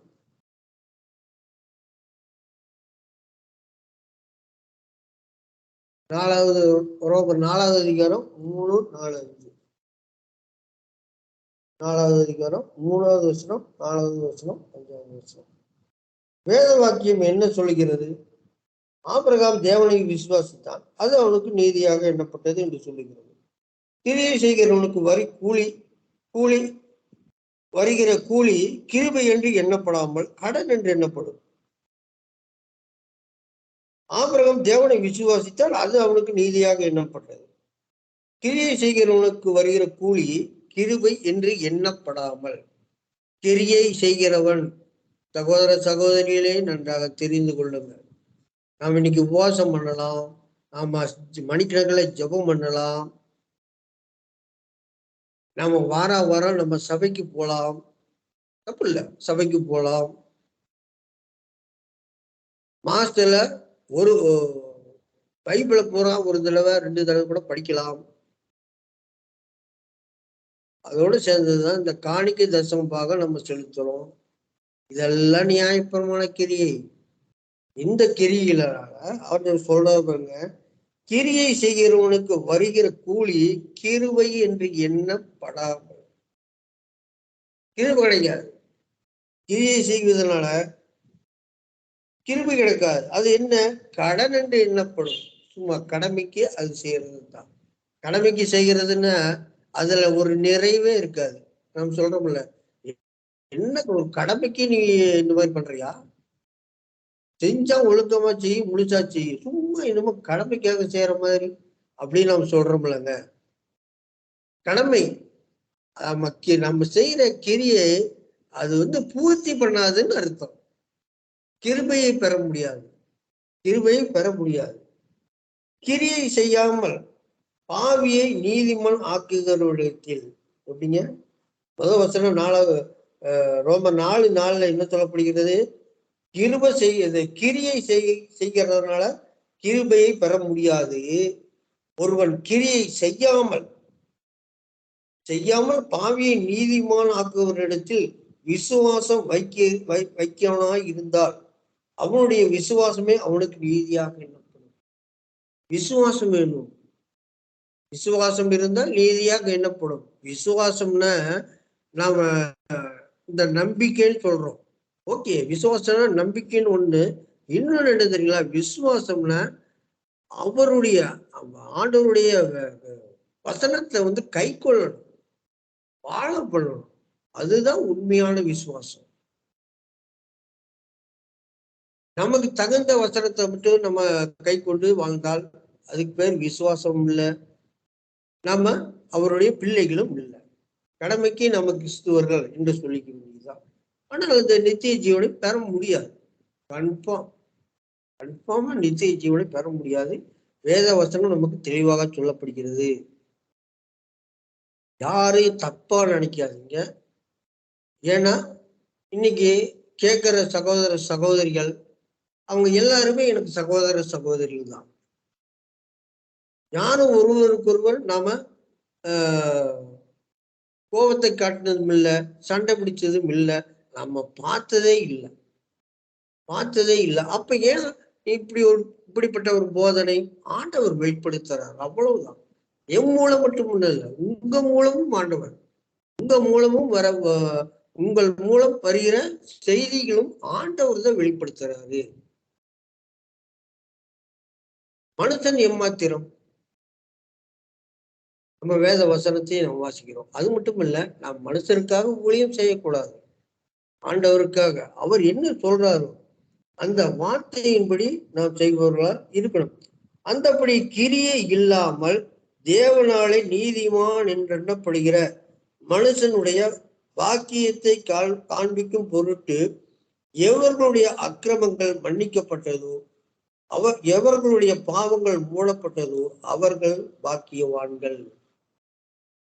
4வது 4வது அதிகாரம் 3, 4, 5. 4வது அதிகாரம் 3வது வசனம், 4வது வசனம், 5வது வசனம். வேத வாக்கியம் என்ன சொல்லுகிறது? ஆபிரகாம் தேவனை விசுவாசித்தான், அது அவனுக்கு நீதியாக எண்ணப்பட்டது என்று சொல்லுகிறது. கிரியை செய்கிறவனுக்கு கூலி கூலி வருகிற கூலி கிருபை என்று எண்ணப்படாமல் கடன் என்று எண்ணப்படும். ஆபிரகாம் தேவனை விசுவாசித்தால் அது அவனுக்கு நீதியாக எண்ணப்பட்டது. கிரியை செய்கிறவனுக்கு வருகிற கூலி கிருபை என்று எண்ணப்படாமல். கிரியை செய்கிறவன், சகோதர சகோதரிகளே நன்றாக தெரிந்து கொள்ளுங்கள். நாம் இன்னைக்கு உபவாசம் பண்ணலாம், நாம மணிக்கணக்கில் ஜெபம் பண்ணலாம், நாம வாரம் நம்ம சபைக்கு போகலாம், தப்பு இல்லை, சபைக்கு போகலாம். மாசத்துல ஒரு பைபிளை பூரா ஒரு தடவை 2 தடவை கூட படிக்கலாம். அதோடு சேர்ந்ததுதான் இந்த காணிக்கை தசமமாக நம்ம செலுத்துறோம். இதெல்லாம் நியாயப்பிரமாண கிரியை. இந்த கிரியிலால அவர் சொல்றாங்க, கிரியை செய்கிறவனுக்கு வருகிற கூலி கிருபை என்று எண்ணப்படாமல். கிருபை கிடைக்காது. கிரியை செய்வதனால கிருபை கிடைக்காது. அது என்ன? கடன் என்று எண்ணப்படும். சும்மா கடமைக்கு அது செய்யறது தான். கடமைக்கு செய்கிறதுன்னா அதுல ஒரு நிறைவே இருக்காது. நம்ம சொல்றோம்ல, என்ன ஒரு கடமைக்கு நீ இந்த மாதிரி பண்றியா? செஞ்சா ஒழுக்கமா செய்ய, முழுசா செய்ய, சும்மா என்னமோ கடமைக்காக செய்யற மாதிரி அப்படின்னு நம்ம சொல்றோம்லங்க. கடமை நம்ம செய்யற கிரியை அது பூர்த்தி பண்ணாதுன்னு அர்த்தம். கிருபையை பெற முடியாது. கிருபையை பெற முடியாது. கிரியை செய்யாமல் பாவியை நீதிமான் ஆக்குகிறவரிடத்தில் அப்படிங்க. முதல் வசனம் 4 ரோமர் 4:4 என்ன சொல்லப்படுகிறது? கிருபை கிரியை செய்கிறதுனால கிருபையை பெற முடியாது. ஒருவன் கிரியை செய்யாமல் பாவியை நீதிமான் ஆக்குவரிடத்தில் விசுவாசம் வைக்கவனாய் இருந்தால் அவனுடைய விசுவாசமே அவனுக்கு நீதியாக எண்ணப்படும். விசுவாசம் வேணும். விசுவாசம் இருந்தால் நீதியாக எண்ணப்படும். விசுவாசம்னா நாம இந்த நம்பிக்கைன்னு சொல்றோம். ஓகே, விசுவாசம்னா நம்பிக்கைன்னு ஒண்ணு. இன்னொன்னு என்ன தெரியுங்களா? விசுவாசம்னா அவருடைய ஆண்டவருடைய வசனத்தை கை கொள்ளணும், வாழ பண்ணணும். அதுதான் உண்மையான விசுவாசம். நமக்கு தகுந்த வசனத்தை மட்டும் நம்ம கை கொண்டு வாழ்ந்தால் அதுக்கு பேர் விசுவாசம் இல்லை, நம்ம அவருடைய பிள்ளைகளும் இல்லை. கடமைக்கு நம்ம கிறிஸ்துவர்கள் என்று சொல்லிக்க முடியுதான். ஆனால் அந்த நித்திய ஜீவனை பெற முடியாது. கன்ஃபார்மா நித்திய ஜீவனை பெற முடியாது. வேத வசனம் நமக்கு தெளிவாக சொல்லப்படுகிறது. யாரையும் தப்பா நினைக்காதீங்க. ஏன்னா இன்னைக்கு கேட்கிற சகோதர சகோதரிகள் அவங்க எல்லாருமே எனக்கு சகோதர சகோதரிகள் தான். யாரும் ஒருவருக்கொருவர் நாம கோபத்தை காட்டினதும் இல்லை, சண்டை பிடிச்சதும் இல்லை, நம்ம பார்த்ததே இல்லை. அப்ப ஏன் இப்படிப்பட்ட ஒரு போதனை ஆண்டவர் வெளிப்படுத்துறார்? அவ்வளவுதான். என் மூலம் மட்டும் இல்லை, உங்க மூலமும் ஆண்டவர், உங்கள் மூலம் வருகிற செய்திகளும் ஆண்டவர் தான் வெளிப்படுத்துறாரு. மனுஷன் எம்மாத்திரம்? நம்ம வேத வசனத்தையும் நம்ம வாசிக்கிறோம். அது மட்டும் இல்ல, நாம் மனுஷருக்காக ஊழியம் செய்யக்கூடாது, ஆண்டவருக்காக. அவர் என்ன சொல்றாரோ அந்த வார்த்தையின்படி நாம் செய்பவர்களா இருக்கணும். அந்தபடி கிரியை இல்லாமல் தேவனாலே நீதிமான் என்றெண்ணப்படுகிற மனுஷனுடைய வாக்கியத்தை காண்பிக்கும் பொருட்டு எவர்களுடைய அக்கிரமங்கள் மன்னிக்கப்பட்டதோ, எவர்களுடைய பாவங்கள் மூடப்பட்டதோ அவர்கள் பாக்கியவான்கள்.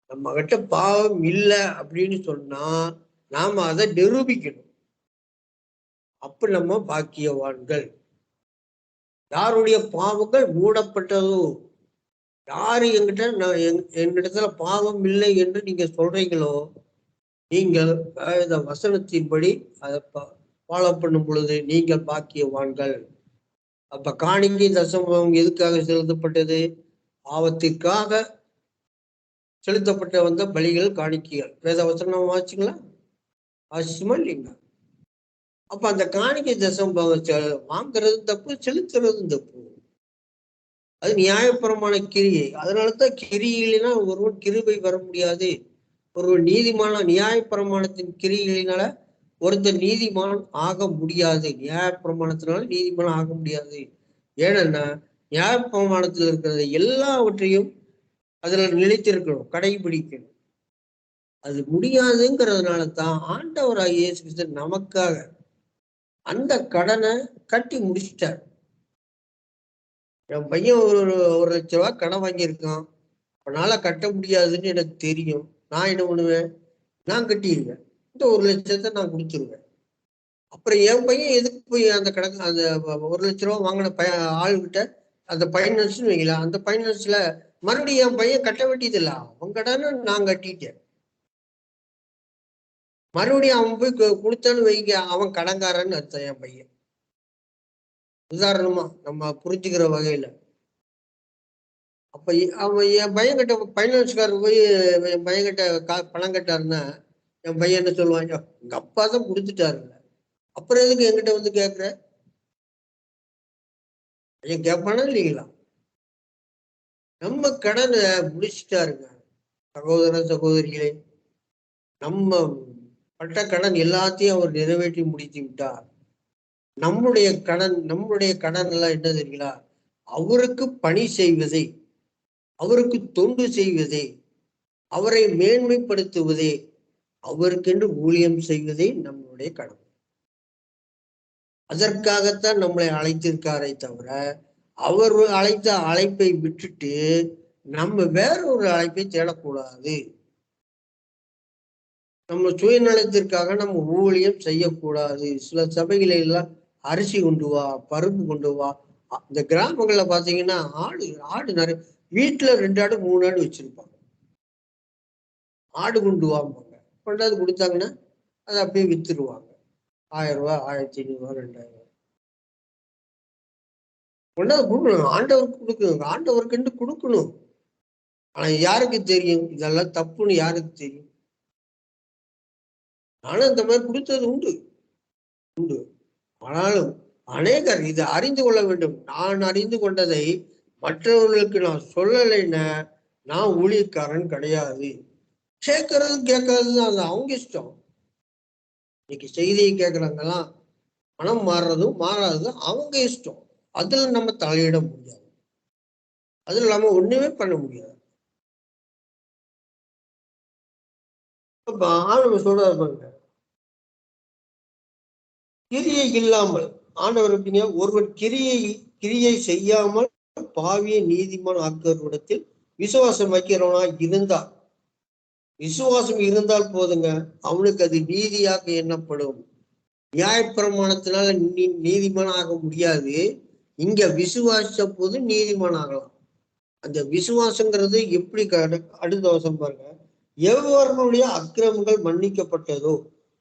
நம்ம கிட்ட பாவம் இல்லை அப்படின்னு சொன்னா நாம அதை நிரூபிக்கணும். அப்ப நம்ம பாக்கியவான்கள். யாருடைய பாவங்கள் மூடப்பட்டதோ, யாரு என்னிடத்துல பாவம் இல்லை என்று நீங்க சொல்றீங்களோ, நீங்கள் இந்த வசனத்தின்படி அதை ஃபாலோ பண்ணும் பொழுது நீங்கள் பாக்கியவான்கள். அப்ப காணிக்கை தசமம் எதுக்காக செலுத்தப்பட்டது? பாவத்திற்காக செலுத்தப்பட்ட வந்த பலிகள், காணிக்கைகள். வேத வசனம் வாசிங்களா? வாசிச்சுமா இல்லைங்களா? அப்ப அந்த காணிக்கை தசமம் வாங்குறது தப்பு, செலுத்துறதும் தப்பு. அது நியாயபரமான கிரியை. அதனாலதான் கிரியினா ஒருவன் கிருபை வர முடியாது. ஒருவன் நீதிமான நியாயப்பிரமாணத்தின் கிரிகளினால ஒருத்தர் நீதிமான் ஆக முடியாது. நியாயப்பிரமாணத்தினால நீதிமான் ஆக முடியாது. ஏன்னா நியாயப்பிரமாணத்தில் இருக்கிறது எல்லாவற்றையும் அதுல நிலைத்திருக்கணும், கடைபிடிக்கணும். அது முடியாதுங்கிறதுனால தான் ஆண்டவராகிய இயேசு கிறிஸ்து நமக்காக அந்த கடனை கட்டி முடிச்சிட்டார். என் பையன் ஒரு லட்ச ரூபாய் கடன் வாங்கியிருக்கான், அவனால கட்ட முடியாதுன்னு எனக்கு தெரியும். நான் என்ன பண்ணுவேன்? நான் கட்டிடுவேன். இந்த 1,00,000 நான் கொடுத்துருவேன். அப்புறம் என் பையன் எதுக்கு போய் அந்த கடன் அந்த 1,00,000 வாங்கின ஆளுகிட்ட அந்த பைனான்ஸ்னு வைங்களேன், அந்த பைனான்ஸ்ல மறுபடியும் என் பையன் கட்ட வேண்டியது இல்லை. அவன் கடனை நான் கட்டிட்டேன். மறுபடியும் அவன் போய் கொடுத்தான்னு வைங்க, அவன் கடன்காரன்னு அர்த்தம் என் பையன். உதாரணமா நம்ம புரிஞ்சுக்கிற வகையில. அப்ப அவன் என் பையன் கிட்ட பைனான்ஸ்காரர் போய் என் பையன் கிட்ட பணம் கட்டாருன்னா என் பையன் என்ன சொல்லுவான்? எங்க அப்பா தான் கொடுத்துட்டாருல்ல, அப்புறம் எதுக்கு என்கிட்ட வந்து கேட்குற? ஐயன் கேட்பானா இல்லைங்களா? நம்ம கடனை முடிச்சுட்டாருங்க சகோதர சகோதரிகளே. நம்ம பட்ட கடன் எல்லாத்தையும் அவர் நிறைவேற்றி முடித்து விட்டார். நம்முடைய கடன் எல்லாம் என்ன தெரியுங்களா? அவருக்கு பணி செய்வதே, அவருக்கு தொண்டு செய்வதே, அவரை மேன்மைப்படுத்துவதே, அவருக்கென்று ஊழியம் செய்வதே நம்மளுடைய கடன். அதற்காகத்தான் நம்மளை அழைத்திருக்காரே தவிர அவர் அழைத்த அழைப்பை விட்டுட்டு நம்ம வேற ஒரு அழைப்பை தேடக்கூடாது. நம்ம சுயநலத்திற்காக நம்ம ஊழியம் செய்யக்கூடாது. சில சபைகளை எல்லாம் அரிசி கொண்டு வா, பருப்பு கொண்டு வா. இந்த கிராமங்கள்ல பாத்தீங்கன்னா ஆடு நிறைய வீட்டுல 2 ஆடு 3 ஆடு வச்சிருப்பாங்க. ஆடு கொண்டு வாம்பாங்க, கொண்டாந்து கொடுத்தாங்கன்னா அதை அப்படியே வித்துருவாங்க. 1000 ரூபாய், 1500 ரூபாய், 2000 கொண்டாந்து கொடுக்கணும். ஆண்டவருக்கு கொடுக்கணும், ஆண்டவருக்கு கொடுக்கணும். ஆனா யாருக்கு தெரியும் இதெல்லாம் தப்புன்னு? யாருக்கு தெரியும்? ஆனா இந்த மாதிரி கொடுத்தது உண்டு. ஆனாலும் அநேகர் இதை அறிந்து கொள்ள வேண்டும். நான் அறிந்து கொண்டதை மற்றவர்களுக்கு நான் சொல்லலைன்னா நான் ஊழியக்காரன் கிடையாது. கேட்கறதும் கேட்கறதும் அது அவங்க இஷ்டம். இன்னைக்கு செய்தியை கேட்கறாங்கலாம் மனம் மாறுறதும் மாறாததும் அவங்க இஷ்டம். அதுல நம்ம தலையிட முடியாது. அதுல நம்ம ஒண்ணுமே பண்ண முடியாது. ஆண்டவர் சொல்றாரு பாருங்க, கிரியை இல்லாமல், ஆண்டவர் எப்படிங்க, ஒருவன் கிரியை செய்யாமல் பாவியை நீதிமான் ஆக்குவரிடத்தில் விசுவாசம் வைக்கிறவனா இருந்தால், விசுவாசம் இருந்தால் போதுங்க, அவனுக்கு அது நீதியாக எண்ணப்படும். நியாயப்பிரமாணத்தினால நீதிமான் ஆக முடியாது. இங்க விசுவாச போது நீதிமான் ஆகலாம். அந்த விசுவாசங்கிறது எப்படி அடுத்த வருஷம் பாருங்க, எவர்களுடைய அக்கிரமங்கள் மன்னிக்கப்பட்டதோ,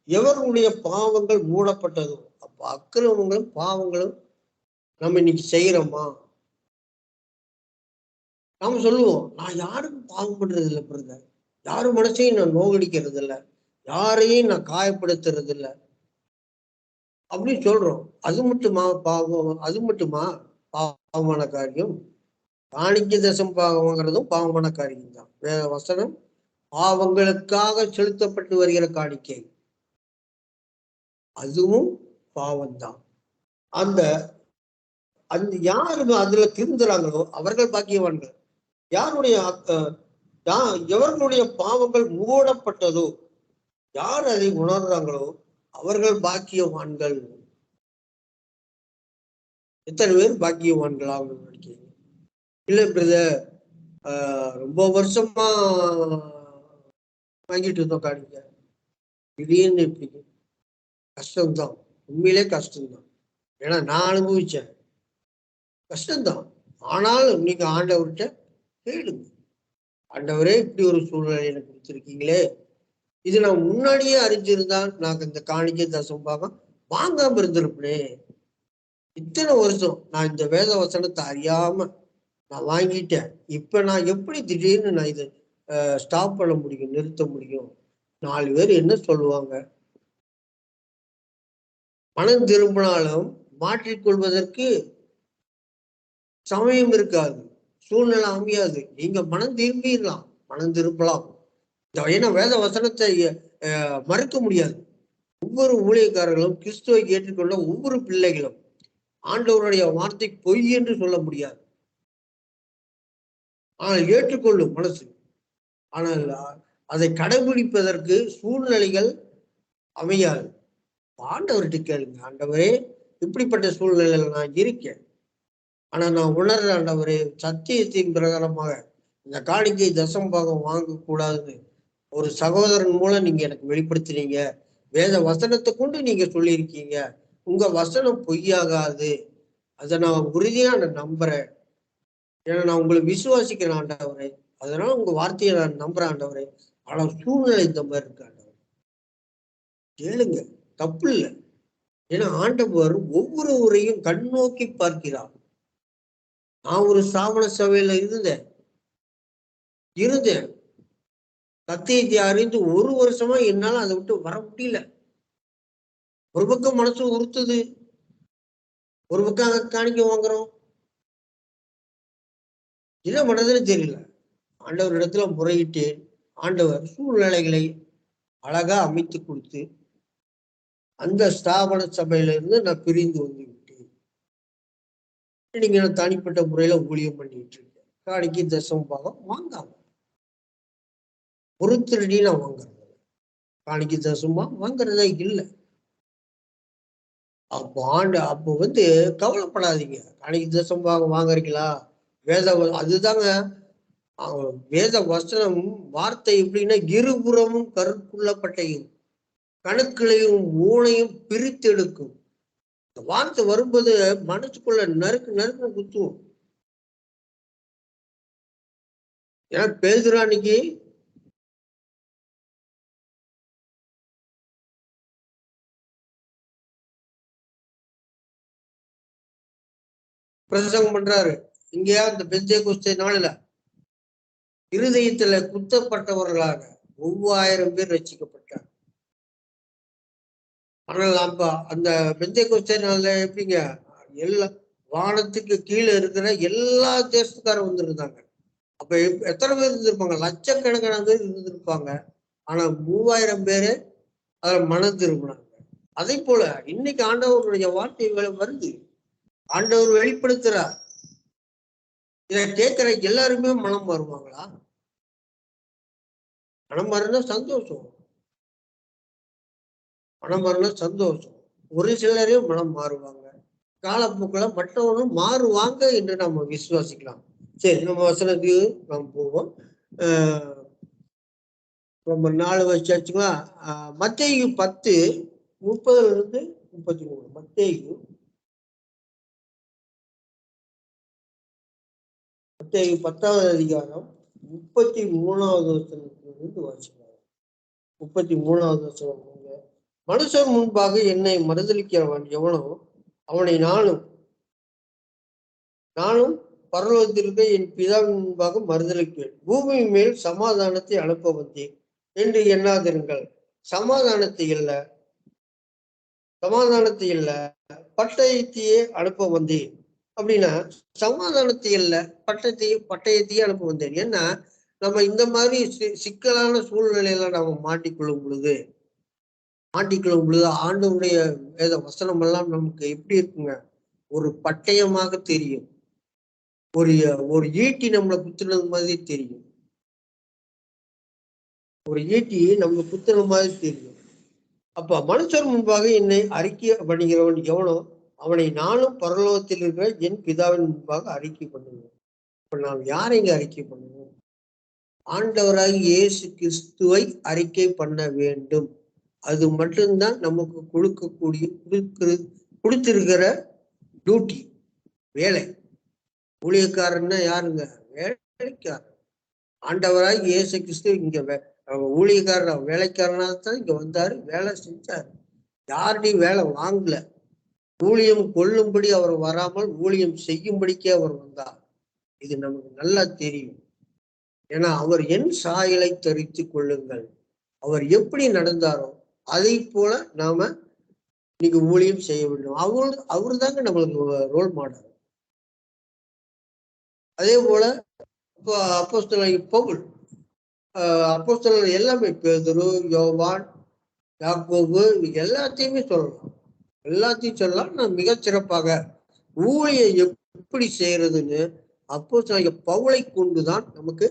எவர்களுடைய பாவங்கள் மூடப்பட்டதோ. அப்ப அக்கிரமங்களும் பாவங்களும் நம்ம இன்னைக்கு செய்யறோமா? நாம சொல்லுவோம், நான் யாருக்கும் பாவம் பண்றது இல்லை பிரதர், யாரும் மனசையும் நான் நோகடிக்கிறது இல்லை, யாரையும் நான் காயப்படுத்துறது இல்லை அப்படின்னு சொல்றோம். அது மட்டுமா பாவம்? அது மட்டுமா பாவமான காரியம்? காணிக்கை தசம் பாவங்கிறதும் பாவமான காரியம் தான். வேற வசனம், பாவங்களுக்காக செலுத்தப்பட்டு வருகிற காணிக்கை அதுவும் பாவம்தான். அந்த அந்த யாரு அதுல திருந்துறாங்களோ அவர்கள் பாக்கியவான்கள். யாருடைய எவர்களுடைய பாவங்கள் மூடப்பட்டதோ, யார் அதை உணர்றாங்களோ அவர்கள் பாக்கியவான்கள். எத்தனை பேர் பாக்கியவான்களா நினைக்கிறீங்க? இல்ல பிரதர், ரொம்ப வருஷமா வாங்கிட்டு இருந்தோம் காணிக்க, திடீர்னு இப்படி கஷ்டம்தான். உண்மையிலே கஷ்டம்தான். ஏன்னா நான் அனுபவிச்சேன், கஷ்டம்தான். ஆனாலும் நீங்க ஆண்டவர்கிட்ட கேளுங்க, ஆண்டவரே இப்படி ஒரு சூழ்நிலை எனக்கு கொடுத்துருக்கீங்களே, இது நான் முன்னாடியே அறிஞ்சிருந்தா நான் இந்த காணிக்கை தசம் பாகம் வாங்காம இருந்திருப்பேனே. இத்தனை வருஷம் நான் இந்த வேத வசனத்தை அறியாம நான் வாங்கிட்டேன். இப்ப நான் எப்படி திடீர்னு நான் இதை ஸ்டாப் பண்ண முடியும், நிறுத்த முடியும்? 4 பேர் என்ன சொல்லுவாங்க? மனம் திரும்பினாலும் மாற்றிக்கொள்வதற்கு சமயம் இருக்காது. சூழ்நிலை அமையாது. நீங்க மனம் திரும்பிடலாம், மனம் திரும்பலாம். ஏன்னா வேத வசனத்தை மறுக்க முடியாது. ஒவ்வொரு ஊழியக்காரர்களும் கிறிஸ்துவை ஏற்றுக்கொள்ள ஒவ்வொரு பிள்ளைகளும் ஆண்டவருடைய வார்த்தை பொய் என்று சொல்ல முடியாது. ஆனால் ஏற்றுக்கொள்ளும் மனசு. ஆனால் அதை கடைபிடிப்பதற்கு சூழ்நிலைகள் அமையாது. ஆண்டவர்கிட்ட கேளுங்க, ஆண்டவரே இப்படிப்பட்ட சூழ்நிலையில நான் இருக்கேன், ஆனா நான் உணர்ற ஆண்டவரே சத்தியத்தின் பிரகாரமாக இந்த காணிக்கை தசம்பாகம் வாங்கக்கூடாதுன்னு ஒரு சகோதரன் மூலம் நீங்க எனக்கு வெளிப்படுத்தினீங்க. வேத வசனத்தை கொண்டு நீங்க சொல்லியிருக்கீங்க. உங்க வசனம் பொய்யாகாது. அதை நான் உறுதியா நான் நம்புறேன். ஏன்னா நான் உங்களை விசுவாசிக்கிறேன் ஆண்டவரே. அதனால உங்க வார்த்தையை நான் நம்புறேன் ஆண்டவரே. ஆனா சூழ்நிலை இந்த மாதிரி இருக்கு ஆண்டவர். கேளுங்க, தப்பு இல்லை. ஏன்னா ஆண்டவர் ஒவ்வொருவரையும் கண்ணோக்கி பார்க்கிறார். நான் ஒரு ஸ்தாபன சபையில இருந்தேன். சத்தியத்தை அறிந்து 1 வருஷமா என்னால அதை விட்டு வர முடியல. ஒரு பக்கம் மனசு உறுத்துது, ஒரு பக்கம் அங்க காணிக்க வாங்குறோம். என்ன பண்றதுன்னு தெரியல. ஆண்டவர் இடத்துல முறையிட்டேன். ஆண்டவர் சூழ்நிலைகளை அழகா அமைத்து கொடுத்து அந்த ஸ்தாபன சபையில இருந்து நான் பிரிந்து வந்து விட்டேன். நீங்க நான் தனிப்பட்ட முறையில ஊழியம் பண்ணிட்டு இருக்கேன். காணிக்கை தசம் பாகம் வாங்காம பொறுத்திரடி நான் வாங்குறது. காணிக்கை தசமா வாங்குறதே இல்லை. அப்போ கவலைப்படாதீங்க. காணிக்கை தசம் பாகம் வாங்குறீங்களா? அதுதாங்க வேத வசனம் வார்த்தை எப்படின்னா, இருபுறமும் கருக்குள்ள பட்டையும் கணுக்களையும் ஊனையும் பிரித்தெடுக்கும். வார்த்தை வரும்போது மனசுக்குள்ள நறுக்கு குத்துவோம். ஏன்னா பேதுரு அன்னைக்கு பிரசங்கம் பண்றாரு. இங்கேயா இந்த பெந்தேகோஸ்தே நாளில இருதயத்துல குத்தப்பட்டவர்களாக 3000 பேர் ரட்சிக்கப்பட்டார். ஆனால் அந்த பெந்தேகோஸ்தே நாள்ல எப்படிங்க, எல்லா வானத்துக்கு கீழே இருக்கிற எல்லா தேசத்துக்காரும் வந்திருந்தாங்க. அப்ப எத்தனை பேர் இருந்திருப்பாங்க? லட்சக்கணக்கான பேர் இருந்திருப்பாங்க. ஆனா 3000 பேரு அதுல மனம் திரும்பினாங்க. அதே போல இன்னைக்கு ஆண்டவருடைய வார்த்தை வருது. ஆண்டவர் வெளிப்படுத்துறார். இதை கேட்கிற எல்லாருமே மனம் மாறுவாங்களா? மனம் மாறினா சந்தோஷம். மனம் மாறினா சந்தோஷம். ஒரு சிலரே மனம் மாறுவாங்க. காலப்போக்கில் மற்றவர்களும் மாறுவாங்க என்று நம்ம விசுவாசிக்கலாம். சரி, நம்ம வசனத்துக்கு நாம் போவோம். ரொம்ப 4 வருஷாச்சுங்களா? மத்தேயு 10:30-33. மத்தேயு 10வது அதிகாரம் 33வது வசனத்திலிருந்து வாசிக்கலாம். 33வது வசனம். மனுஷர் முன்பாக என்னை மறுதலிக்கிறவன் எவனோ அவனை நானும் பரலோகத்திற்கு என் பிதாவின் முன்பாக மறுதலிப்பேன். பூமி மேல் சமாதானத்தை அனுப்ப வந்தேன் என்று எண்ணாதிருங்கள். சமாதானத்தை இல்ல பட்டயத்தையே அனுப்ப வந்தேன். அப்படின்னா சமாதானத்தை இல்ல பட்டயத்தையே அனுப்ப வந்தேன். ஏன்னா நம்ம இந்த மாதிரி சிக்கலான சூழ்நிலையில நம்ம மாட்டிக்கொள்ளும் பொழுது ஆண்டவருடைய வேத வசனம் எல்லாம் நமக்கு எப்படி இருக்குங்க, ஒரு பட்டயமாக தெரியும். ஒரு ஈட்டி நம்மளை குத்துனது மாதிரி தெரியும். ஒரு ஈட்டி நம்ம குத்துன மாதிரி தெரியும். அப்ப மனுஷர் முன்பாக என்னை அறிக்கை பண்ணுகிறவன் எவனோ அவனை நானும் பரலோகத்தில் இருக்கிற என் பிதாவின் முன்பாக அறிக்கை பண்ணுவேன். இப்ப நாம் யாரைங்க அறிக்கை பண்ணுவோம்? ஆண்டவராகி இயேசு கிறிஸ்துவை அறிக்கை பண்ண வேண்டும். அது மட்டும்தான் நமக்கு கொடுத்திருக்கிற டியூட்டி, வேலை. ஊழியக்காரன்னா யாருங்க? வேலைக்காரன். ஆண்டவராகி இயேசு கிறிஸ்து இங்க ஊழியக்காரர் வேலைக்காரனாகத்தான் இங்க வந்தாரு, வேலை செஞ்சாரு. யாருடையும் வேலை வாங்கல. ஊழியம் கொள்ளும்படி அவர் வராமல் ஊழியம் செய்யும்படிக்கே அவர் வந்தார். இது நமக்கு நல்லா தெரியும். ஏன்னா அவர் என் சாயலை தரித்து கொள்ளுங்கள். அவர் எப்படி நடந்தாரோ அதை போல நாம இன்னைக்கு ஊழியம் செய்ய வேண்டும். அவரு தாங்க நம்மளுக்கு ரோல் மாடல். அதே போல இப்போ அப்போஸ்தலனாகிய பவுல், அப்போஸ்தலர்கள் எல்லாமே பேதுரு, யோவான், யாக்கோபு, இது எல்லாத்தையுமே சொல்லலாம். எல்லாத்தையும் சொல்லலாம். நான் மிகச் சிறப்பாக ஊழியை எப்படி செய்யறதுன்னு அப்போஸ்தலனாகிய பவுலை கொண்டுதான் நமக்கு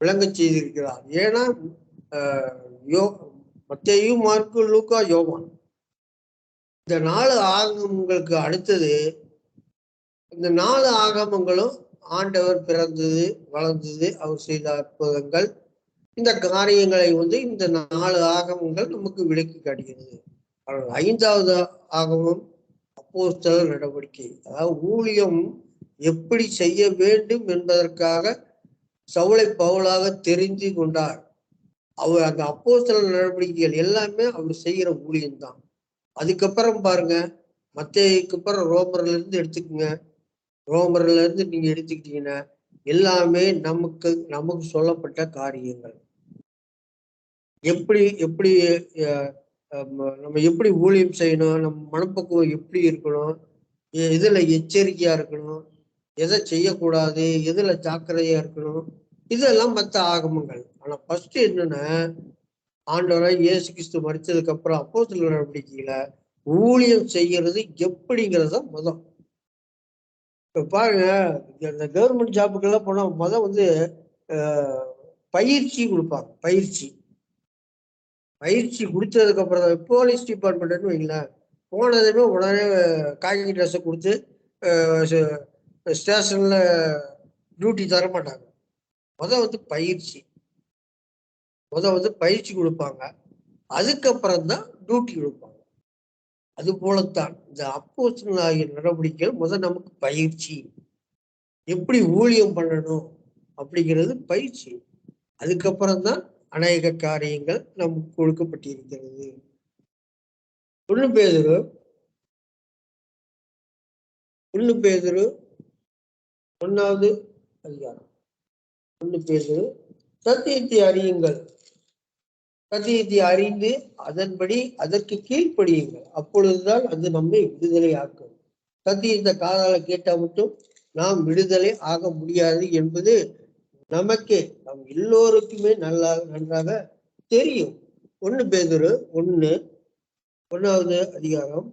விளங்க செய்திருக்கிறார். ஏன்னா யோ மத்தேயு, மார்க்கு, லூக்கா, யோவான், இந்த 4 ஆகமங்களுக்கு அடுத்தது இந்த 4 ஆகமங்களும் ஆண்டவர் பிறந்தது, வளர்ந்தது, அவர் செய்த அற்புதங்கள், இந்த காரியங்களை இந்த 4 ஆகமங்கள் நமக்கு விளக்கி காட்டுகிறது. 5வது ஆகமம் அப்போஸ்தலர் நடவடிக்கை. அதாவது ஊழியம் எப்படி செய்ய வேண்டும் என்பதற்காக சவுலை பவுலாக தெரிந்து கொண்டார். அவர் அந்த அப்போஸ்தலர் நடவடிக்கைகள் எல்லாமே அவர் செய்கிற ஊழியம்தான். அதுக்கப்புறம் பாருங்க, மத்தேயுக்கு அப்புறம் ரோமர்ல இருந்து எடுத்துக்கோங்க. ரோமர்ல இருந்து நீங்க எடுத்துக்கிட்டீங்கன்னா எல்லாமே நமக்கு சொல்லப்பட்ட காரியங்கள். எப்படி எப்படி நம்ம எப்படி ஊழியம் செய்யணும், நம்ம மனப்பக்குவம் எப்படி இருக்கணும், எதுல எச்சரிக்கையா இருக்கணும், எதை செய்யக்கூடாது, எதுல ஜாக்கிரதையா இருக்கணும், இதெல்லாம் மற்ற ஆகமங்கள். ஆனா ஃபர்ஸ்ட் என்னன்னா, ஆண்டவராய் இயேசு கிறிஸ்து மரிச்சதுக்கு அப்புறம் அப்போஸ்தலர் நடவடிக்கையில ஊழியம் செய்யறது எப்படிங்கிறத முதல். இப்ப பாருங்க, இந்த கவர்மெண்ட் ஜாபுக்கெல்லாம் போனா பயிற்சி கொடுப்பாங்க. பயிற்சி கொடுத்ததுக்கு அப்புறம் தான் போலீஸ் டிபார்ட்மெண்ட்னு வைங்களேன், போனதுமே உடனே காக்கி ட்ரெஸ்ஸை கொடுத்து ஸ்டேஷன்ல டியூட்டி தர மாட்டாங்க. பயிற்சி கொடுப்பாங்க. அதுக்கப்புறம் தான் டியூட்டி கொடுப்பாங்க. அது போலத்தான் இந்த அப்போஸ்தலனாகிய நடவடிக்கைகள் நமக்கு பயிற்சி. எப்படி ஊழியம் பண்ணணும் அப்படிங்கிறது பயிற்சி. அதுக்கப்புறம் தான் அநேக காரியங்கள் நமக்கு கொடுக்கப்பட்டிருக்கிறது. 1 பேதுரு 1வது அதிகாரம். 1 பேதுரு, சத்தியத்தை அறியுங்கள், சத்தியத்தை அறிந்து அதன்படி அதற்கு கீழ்ப்படியுங்கள், அப்பொழுதுதான் அது நம்மை விடுதலை ஆக்கும். சத்தியத்தை காதால கேட்டா மட்டும் நாம் விடுதலை ஆக முடியாது என்பது நமக்கே, நம் எல்லோருக்குமே நன்றாக தெரியும். 1 பேதுரு 1வது அதிகாரம்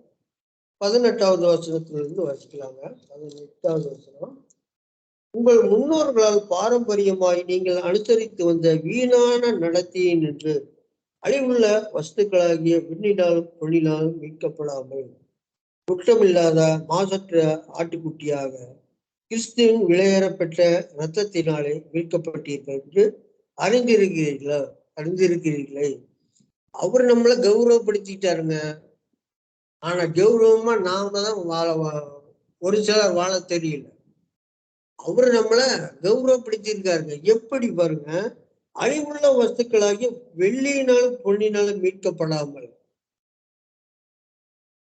18வது வசனத்திலிருந்து வாசிக்கலாங்க. 18வது வசனம். உங்கள் முன்னோர்களால் பாரம்பரியமாய் நீங்கள் அனுசரித்து வந்த வீணான நடத்தையை நின்று அழிவுள்ள வஸ்துக்களாகிய விண்ணினாலும் பொன்னினாலும் மீட்கப்படாமல் குற்றமில்லாத மாசற்ற ஆட்டுக்குட்டியாக கிறிஸ்துவின் விலையேறப்பெற்ற இரத்தத்தினாலே மீட்கப்பட்டீர்கள் என்று அறிந்திருக்கிறீர்களே. அவர் நம்மளை கௌரவப்படுத்திட்டாருங்க. ஆனா கௌரவமா நாம தான் ஒரு சிலர் வாழ தெரியல. அவரு நம்மள கௌரவப்படுத்தியிருக்காருங்க. எப்படி பாருங்க, அழிவுள்ள வஸ்துக்களாகிய வெள்ளியினாலும் பொன்னினாலும் மீட்கப்படாமல்.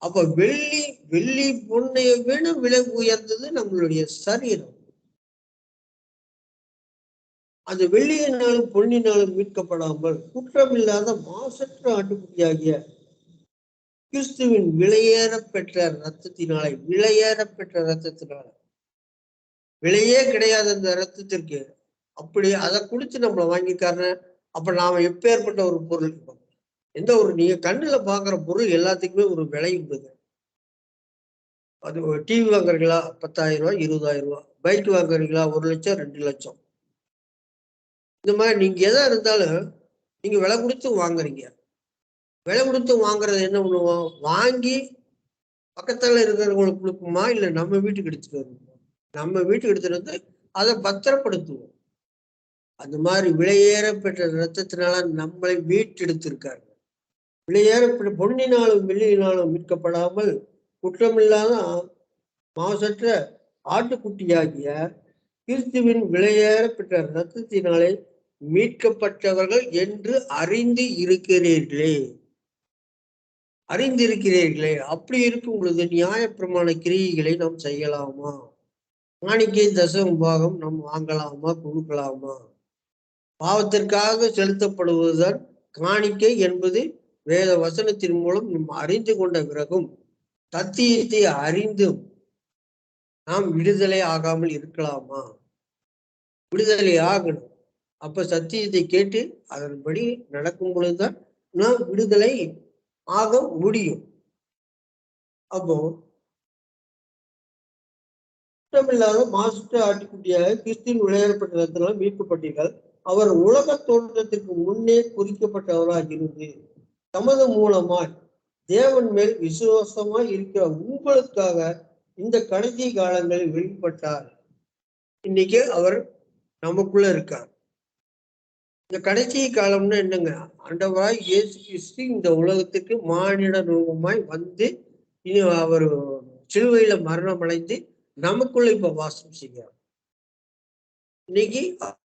அப்ப வெள்ளி பொன்னைய விட விலை உயர்ந்தது நம்மளுடைய சரீரம். அந்த வெள்ளியினாலும் பொன்னினாலும் மீட்கப்படாமல் குற்றமில்லாத மாசற்ற ஆட்டுக்குட்டியாகிய கிறிஸ்துவின் விலையேறப்பெற்ற ரத்தத்தினாலே, விலையே கிடையாது அந்த ரத்தத்திற்கு. அப்படி அதை குடிச்சு நம்மளை வாங்கிக்காரு. அப்ப நாம எப்பேற்பட்ட ஒரு பொருள், எந்த ஒரு நீங்க கண்ணுல பாக்குற பொருள் எல்லாத்துக்குமே ஒரு விலை உண்டுங்க. அது டிவி வாங்குறீங்களா 10,000 ரூபாய் 20,000 ரூபாய், பைக் வாங்குறீங்களா 1 லட்சம் 2 லட்சம். இந்த மாதிரி நீங்க எதா இருந்தாலும் நீங்க விலை கொடுத்து வாங்குறீங்க. விலை கொடுத்து வாங்குறது என்ன பண்ணுவோம், வாங்கி பக்கத்துல இருக்கிறவங்களுக்கு கொடுக்குமா, இல்ல நம்ம வீட்டுக்கு எடுத்துட்டு வருவோம். நம்ம வீட்டுக்கு எடுத்துட்டு வந்து அதை பத்திரப்படுத்துவோம். அந்த மாதிரி விலையேற பெற்ற ரத்தத்தினால நம்மளை மீட்டெடுத்திருக்காரு. விலையேற பொன்னினாலும் வெள்ளியினாலும் மீட்கப்படாமல் குற்றமில்லாத மாசற்ற ஆட்டுக்குட்டியாகிய கிறிஸ்துவின் விலையேற பெற்ற ரத்தத்தினாலே மீட்கப்பட்டவர்கள் என்று அறிந்திருக்கிறீர்களே. அப்படி இருக்கும் பொழுது நியாயப்பிரமாண கிரியைகளை நாம் செய்யலாமா? காணிக்கை தசமபாகம் நாம் வாங்கலாமா, கொடுக்கலாமா? பாவத்திற்காக செலுத்தப்படுவதுதான் காணிக்கை என்பது வேத வசனத்தின் மூலம் நாம் அறிந்து கொண்ட பிறகும், சத்தியத்தை அறிந்தும் நாம் விடுதலை ஆகாமல் இருக்கலாமா? விடுதலை ஆகணும். அப்ப சத்தியத்தை கேட்டு அதன்படி நடக்கும் பொழுதுதான் நாம் விடுதலை ஆக முடியும். அப்போ குற்றமில்லாத மாசற்ற ஆட்டுக்குட்டியாக கிறிஸ்துவின் விளையாடப்பட்ட ரத்தனால் மீட்கப்பட்டீர்கள். அவர் உலக தோற்றத்திற்கு முன்னே குறிக்கப்பட்டவராக இருந்து தமது மூலமாய் தேவன் மேல் விசுவாசமாய் இருக்கிற உங்களுக்காக இந்த கடைசி காலங்களில் வெளிப்பட்டார். இன்னைக்கு அவர் நமக்குள்ள இருக்கார். இந்த கடைசி காலம்னா என்னங்க? ஆண்டவராய் இயேசு கிறிஸ்து இந்த உலகத்துக்கு மானிட ரூபமாய் வந்து அவர் சிலுவையில மரணம் அடைந்து நமக்குள்ள இப்ப வாசம் செய்கிறார். இன்னைக்கு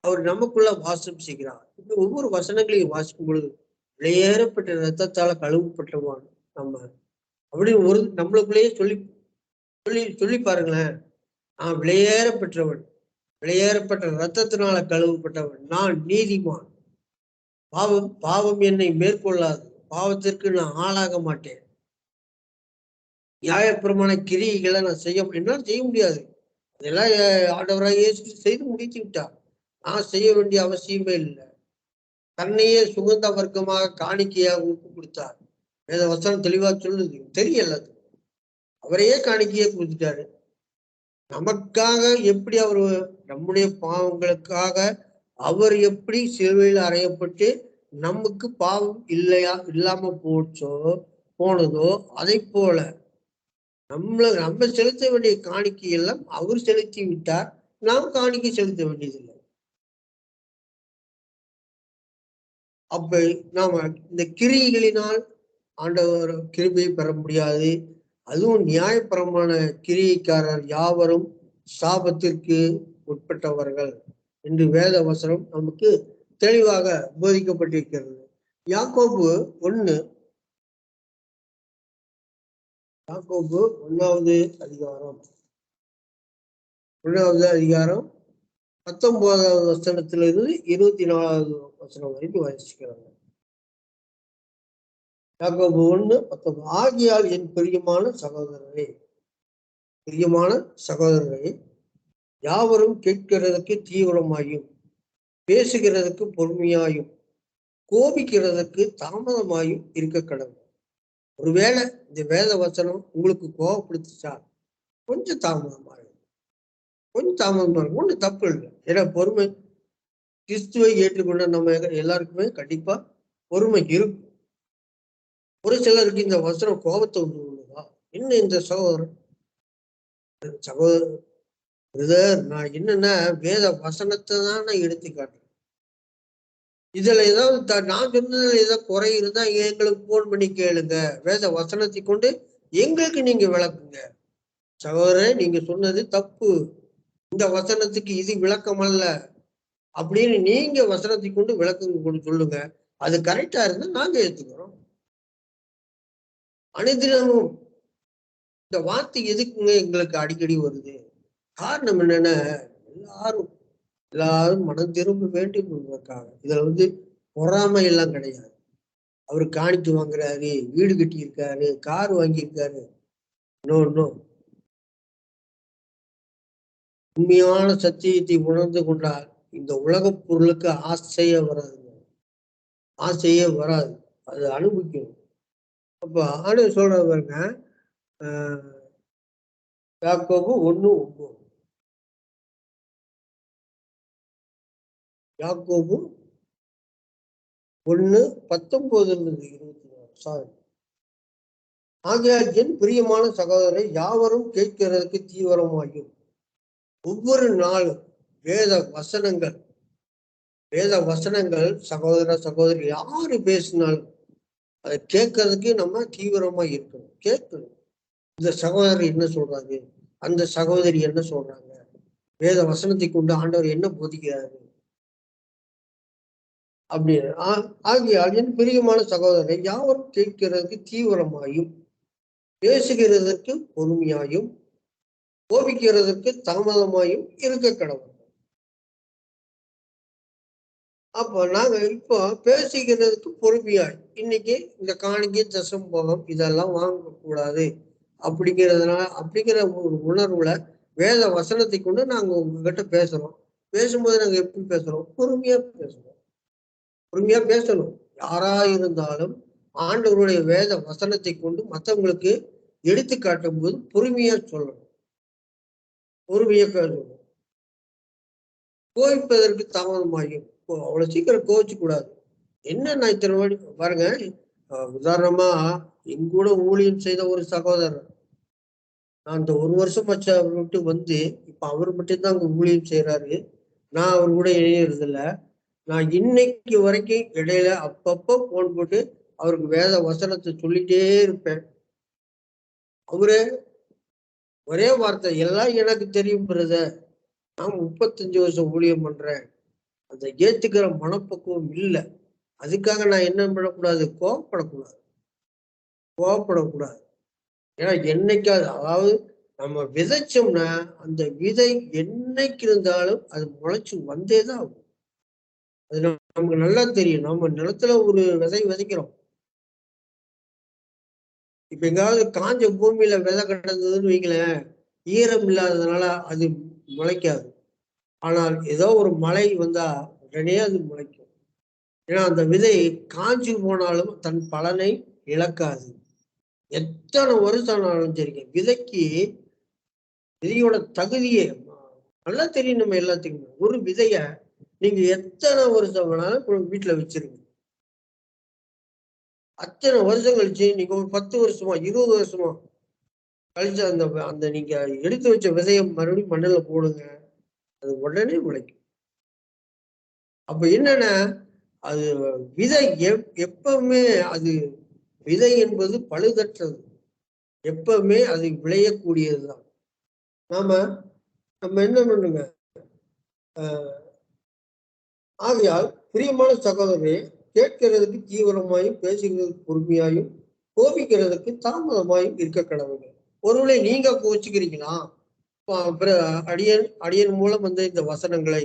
அவர் நமக்குள்ள வாசம் செய்கிறார். இப்ப ஒவ்வொரு வசனங்களையும் வாசிக்கும் பொழுது வெளியேறப்பட்ட ரத்தத்தால கழுவப்பட்டவான் நம்ம அப்படின்னு ஒரு நம்மளுக்குள்ளேயே சொல்லி சொல்லி சொல்லி பாருங்களேன். நான் வெளியேறப்பட்டவன், வெளியேறப்பட்ட ரத்தத்தினால கழுவப்பட்டவன், நான் நீதிமான், பாவம் என்னை மேற்கொள்ளாது, பாவத்திற்கு நான் ஆளாக மாட்டேன், நியாயப்பிரமாண கிரியைகளை நான் என்னால் செய்ய முடியாது. அதெல்லாம் ஆண்டவராக இயேசு செய்து முடித்து விட்டார். நான் செய்ய வேண்டிய அவசியமே இல்லை. தன்னையே சுகந்த வர்க்கமாக காணிக்கையாக ஒப்பு கொடுத்தார். வேத வசனம் தெளிவா சொல்லுது, தெரியல. அவரையே காணிக்கையே கொடுத்துட்டாரு. நமக்காக எப்படி அவர் நம்முடைய பாவங்களுக்காக அவர் எப்படி சிலுவையில் அறையப்பட்டு நமக்கு பாவம் இல்லாம போனதோ அதை போல நம்ம செலுத்த வேண்டிய காணிக்கை எல்லாம் அவர் செலுத்தி விட்டார். நாம் காணிக்கை செலுத்த வேண்டியதில்லை. அப்ப நாம இந்த கிரியைகளினால் ஆண்டவர் கிருபையை பெற முடியாது. அதுவும் நியாயப்பிரமாண கிரியைக்காரர் யாவரும் சாபத்திற்கு உட்பட்டவர்கள் என்று வேத வசனம் நமக்கு தெளிவாக போதிக்கப்பட்டிருக்கிறது. யாக்கோபு 1 1வது அதிகாரம் 19வது வசனத்திலிருந்து 24வது வசனம் வரைக்கும் வாசிக்கிறாங்க. யாக்கோபு 1:19 ஆகியால் என் பிரியமான சகோதரரே யாவரும் கேட்கிறதுக்கு தீவிரமாயும் பேசுகிறதுக்கு பொறுமையாயும் கோபிக்கிறதுக்கு தாமதமாயும் இருக்க கடவுள். ஒருவேளை இந்த வேத வசனம் உங்களுக்கு கோபப்படுத்துச்சா கொஞ்சம் தாமதமாகும், ஒன்றும் தப்பு இல்லை. ஏன்னா பொறுமை, கிறிஸ்துவை ஏற்றுக்கொண்ட நம்ம எல்லாருக்குமே கண்டிப்பா பொறுமை இருக்கும். ஒரு சிலருக்கு இந்த வசனம் கோபத்தை உண்டு உள்ளதா? இன்னும் இந்த சகோதரர் நான் என்னன்னா வேத வசனத்தை தான் நான் எடுத்து காட்டுறேன். இதுல ஏதாவது நான் சொன்னதுல ஏதாவது குறை இருந்தா எங்களுக்கு போன் பண்ணி கேளுங்க. வேத வசனத்தை கொண்டு எங்களுக்கு நீங்க விளக்குங்க. சகோதரர், நீங்க சொன்னது தப்பு, இந்த வசனத்துக்கு இது விளக்கம் அல்ல அப்படின்னு நீங்க வசனத்தை கொண்டு விளக்கம் கொண்டு சொல்லுங்க. அது கரெக்டா இருந்தா நாங்க ஏத்துக்கிறோம். அனைத்தினமும் இந்த வார்த்தை எதுக்குங்க எங்களுக்கு அடிக்கடி வருது? காரணம் என்னன்னா எல்லாரும் மனம் திரும்ப வேண்டும் என்பதற்காக. இதுல பொறாமை எல்லாம் கிடையாது. அவரு காணிட்டு வாங்குறாரு, வீடு கட்டி இருக்காரு, கார் வாங்கியிருக்காரு. உண்மையான சத்தியத்தை உணர்ந்து கொண்டால் இந்த உலக பொருளுக்கு ஆசையே வராது. அது அனுபவிக்கணும். அப்ப ஆண்டவர் சொல்ற பாருங்க, யாக்கோபு 1:9 யாக்கோபு 1:19-24 ஆகையால் என் பிரியமான சகோதரரை யாவரும் கேட்கிறதுக்கு தீவிரமாயும் ஒவ்வொரு நாளும் வேத வசனங்கள் சகோதரி யாரு பேசினாலும் அதை கேட்கறதுக்கு நம்ம தீவிரமா இருக்கணும், கேட்கணும். இந்த சகோதரர் என்ன சொல்றாரு, அந்த சகோதரி என்ன சொல்றாங்க, வேத வசனத்தை கொண்டு ஆண்டவர் என்ன போதிக்கிறாரு அப்படின்னு. ஆகியால் என் பிரியமான சகோதரரை யாவரும் கேட்கிறதுக்கு தீவிரமாயும் பேசுகிறதற்கு பொறுமையாயும் கோபிக்கிறதற்கு தாமதமாயும் இருக்க கடவுள். அப்போ நாங்க இப்போ பேசிக்கிறதுக்கு பொறுமையாய் இன்னைக்கு இந்த காணிக்கை தசம்போகம் இதெல்லாம் வாங்கக்கூடாது அப்படிங்கிற ஒரு உணர்வுல வேத வசனத்தை கொண்டு நாங்க உங்ககிட்ட பேசுறோம். பேசும்போது நாங்க எப்படி பேசுறோம்? பொறுமையா பேசுறோம். பொறுமையா பேசணும். யாரா இருந்தாலும் ஆண்டவருடைய வேத வசனத்தை கொண்டு மற்றவங்களுக்கு எடுத்து காட்டும் போது பொறுமையா சொல்லணும். பொறுமையா பேசணும். கோவிப்பதற்கு தாமதமாகும். அவ்வளவு சீக்கிரம் கோவிச்சு கூடாது. என்ன நான் இத்தனை வாட்டி பாருங்க, உதாரணமா எங்கூட ஊழியம் செய்த ஒரு சகோதரர், நான் அந்த 1 வருஷம் ஆச்சு அவர் விட்டு வந்து, இப்ப அவர் மட்டும்தான் அங்க ஊழியம் செய்யறாரு. நான் அவர் கூட இணையறது இல்ல. நான் இன்னைக்கு வரைக்கும் இடையில அப்பப்போ போன் போட்டு அவருக்கு வேத வசனத்தை சொல்லிட்டே இருப்பேன். அவரு ஒரே வார்த்தை, எல்லாம் எனக்கு தெரியும் பிரதர், நான் 35 வருஷம் ஊழியம் பண்றேன், அதை ஏத்துக்கிற மனப்பக்குவம் இல்லை. அதுக்காக நான் என்ன பண்ணக்கூடாது? கோவப்படக்கூடாது. கோவப்படக்கூடாது. ஏன்னா என்னைக்காவது, அதாவது நம்ம விதைச்சோம்னா அந்த விதை என்னைக்கு இருந்தாலும் அது முளைச்சு வந்தேதான் ஆகும். அது நமக்கு நல்லா தெரியும். நம்ம நிலத்துல ஒரு விதை விதைக்கிறோம். இப்ப எங்காவது காஞ்ச பூமியில விதை கிடந்ததுன்னு வைங்களேன், ஈரம் இல்லாததுனால அது முளைக்காது. ஆனால் ஏதோ ஒரு மழை வந்தா உடனே அது முளைக்கும். ஏன்னா அந்த விதை காஞ்சு போனாலும் தன் பலனை இழக்காது. எத்தனை வருஷம் ஆனாலும் சரிங்க, விதையோட தகுதியே நல்லா தெரியும். நம்ம எல்லாத்துக்குமே ஒரு விதைய நீங்க எத்தனை வருஷம் வேணாலும் வீட்டுல வச்சிருங்க. அத்தனை வருஷம் கழிச்சு நீங்க ஒரு 10 வருஷமா 20 வருஷமா கழிச்சு அந்த அந்த நீங்க எடுத்து வச்ச விதைய மறுபடியும் மண்ணில போடுங்க, அது உடனே முளைக்கும். அப்ப என்னன்னா, அது விதை எப்பவுமே அது விதை என்பது பழுதற்றது. எப்பவுமே அது விளையக்கூடியதுதான். நாம நம்ம என்ன பண்ணுங்க, ஆகையால் பிரியமான சகோதரரே, கேட்கிறதுக்கு தீவிரமாயும் பேசுகிறதுக்கு பொறுமையாயும் கோபிக்கிறதுக்கு தாமதமாயும் இருக்க கடவுள். ஒருவேளை நீங்க கோச்சிக்கிறீங்களா? அடியன் அடியன் மூலம் வந்து இந்த வசனங்களை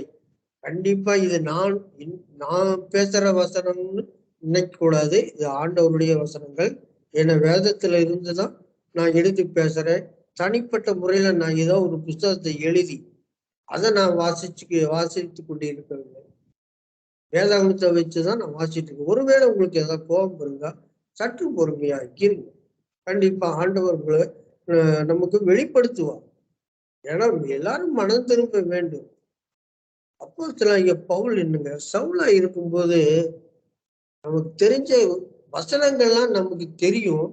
கண்டிப்பா இது நான் பேசுற வசனம்னு நினைக்க கூடாது. இது ஆண்டவருடைய வசனங்கள். என வேதத்துல இருந்துதான் நான் எடுத்து பேசுறேன். தனிப்பட்ட முறையில நான் ஏதோ ஒரு புஸ்தகத்தை எழுதி அதை நான் வாசித்து கொண்டு இருக்கவில்லை. வேதாகமத்தை வச்சுதான் நான் வாசிட்டு இருக்கேன். ஒருவேளை உங்களுக்கு ஏதாவது கோபம் இருந்தா சற்று பொறுமையா இருங்க. கண்டிப்பா ஆண்டவர் நமக்கு வெளிப்படுத்துவார். ஏன்னா எல்லாரும் மனம் திரும்ப வேண்டும். அப்போஸ்தலனாகிய பவுல் என்னங்க, சவுலா இருக்கும்போது நமக்கு தெரிஞ்ச வசனங்கள்லாம் நமக்கு தெரியும்.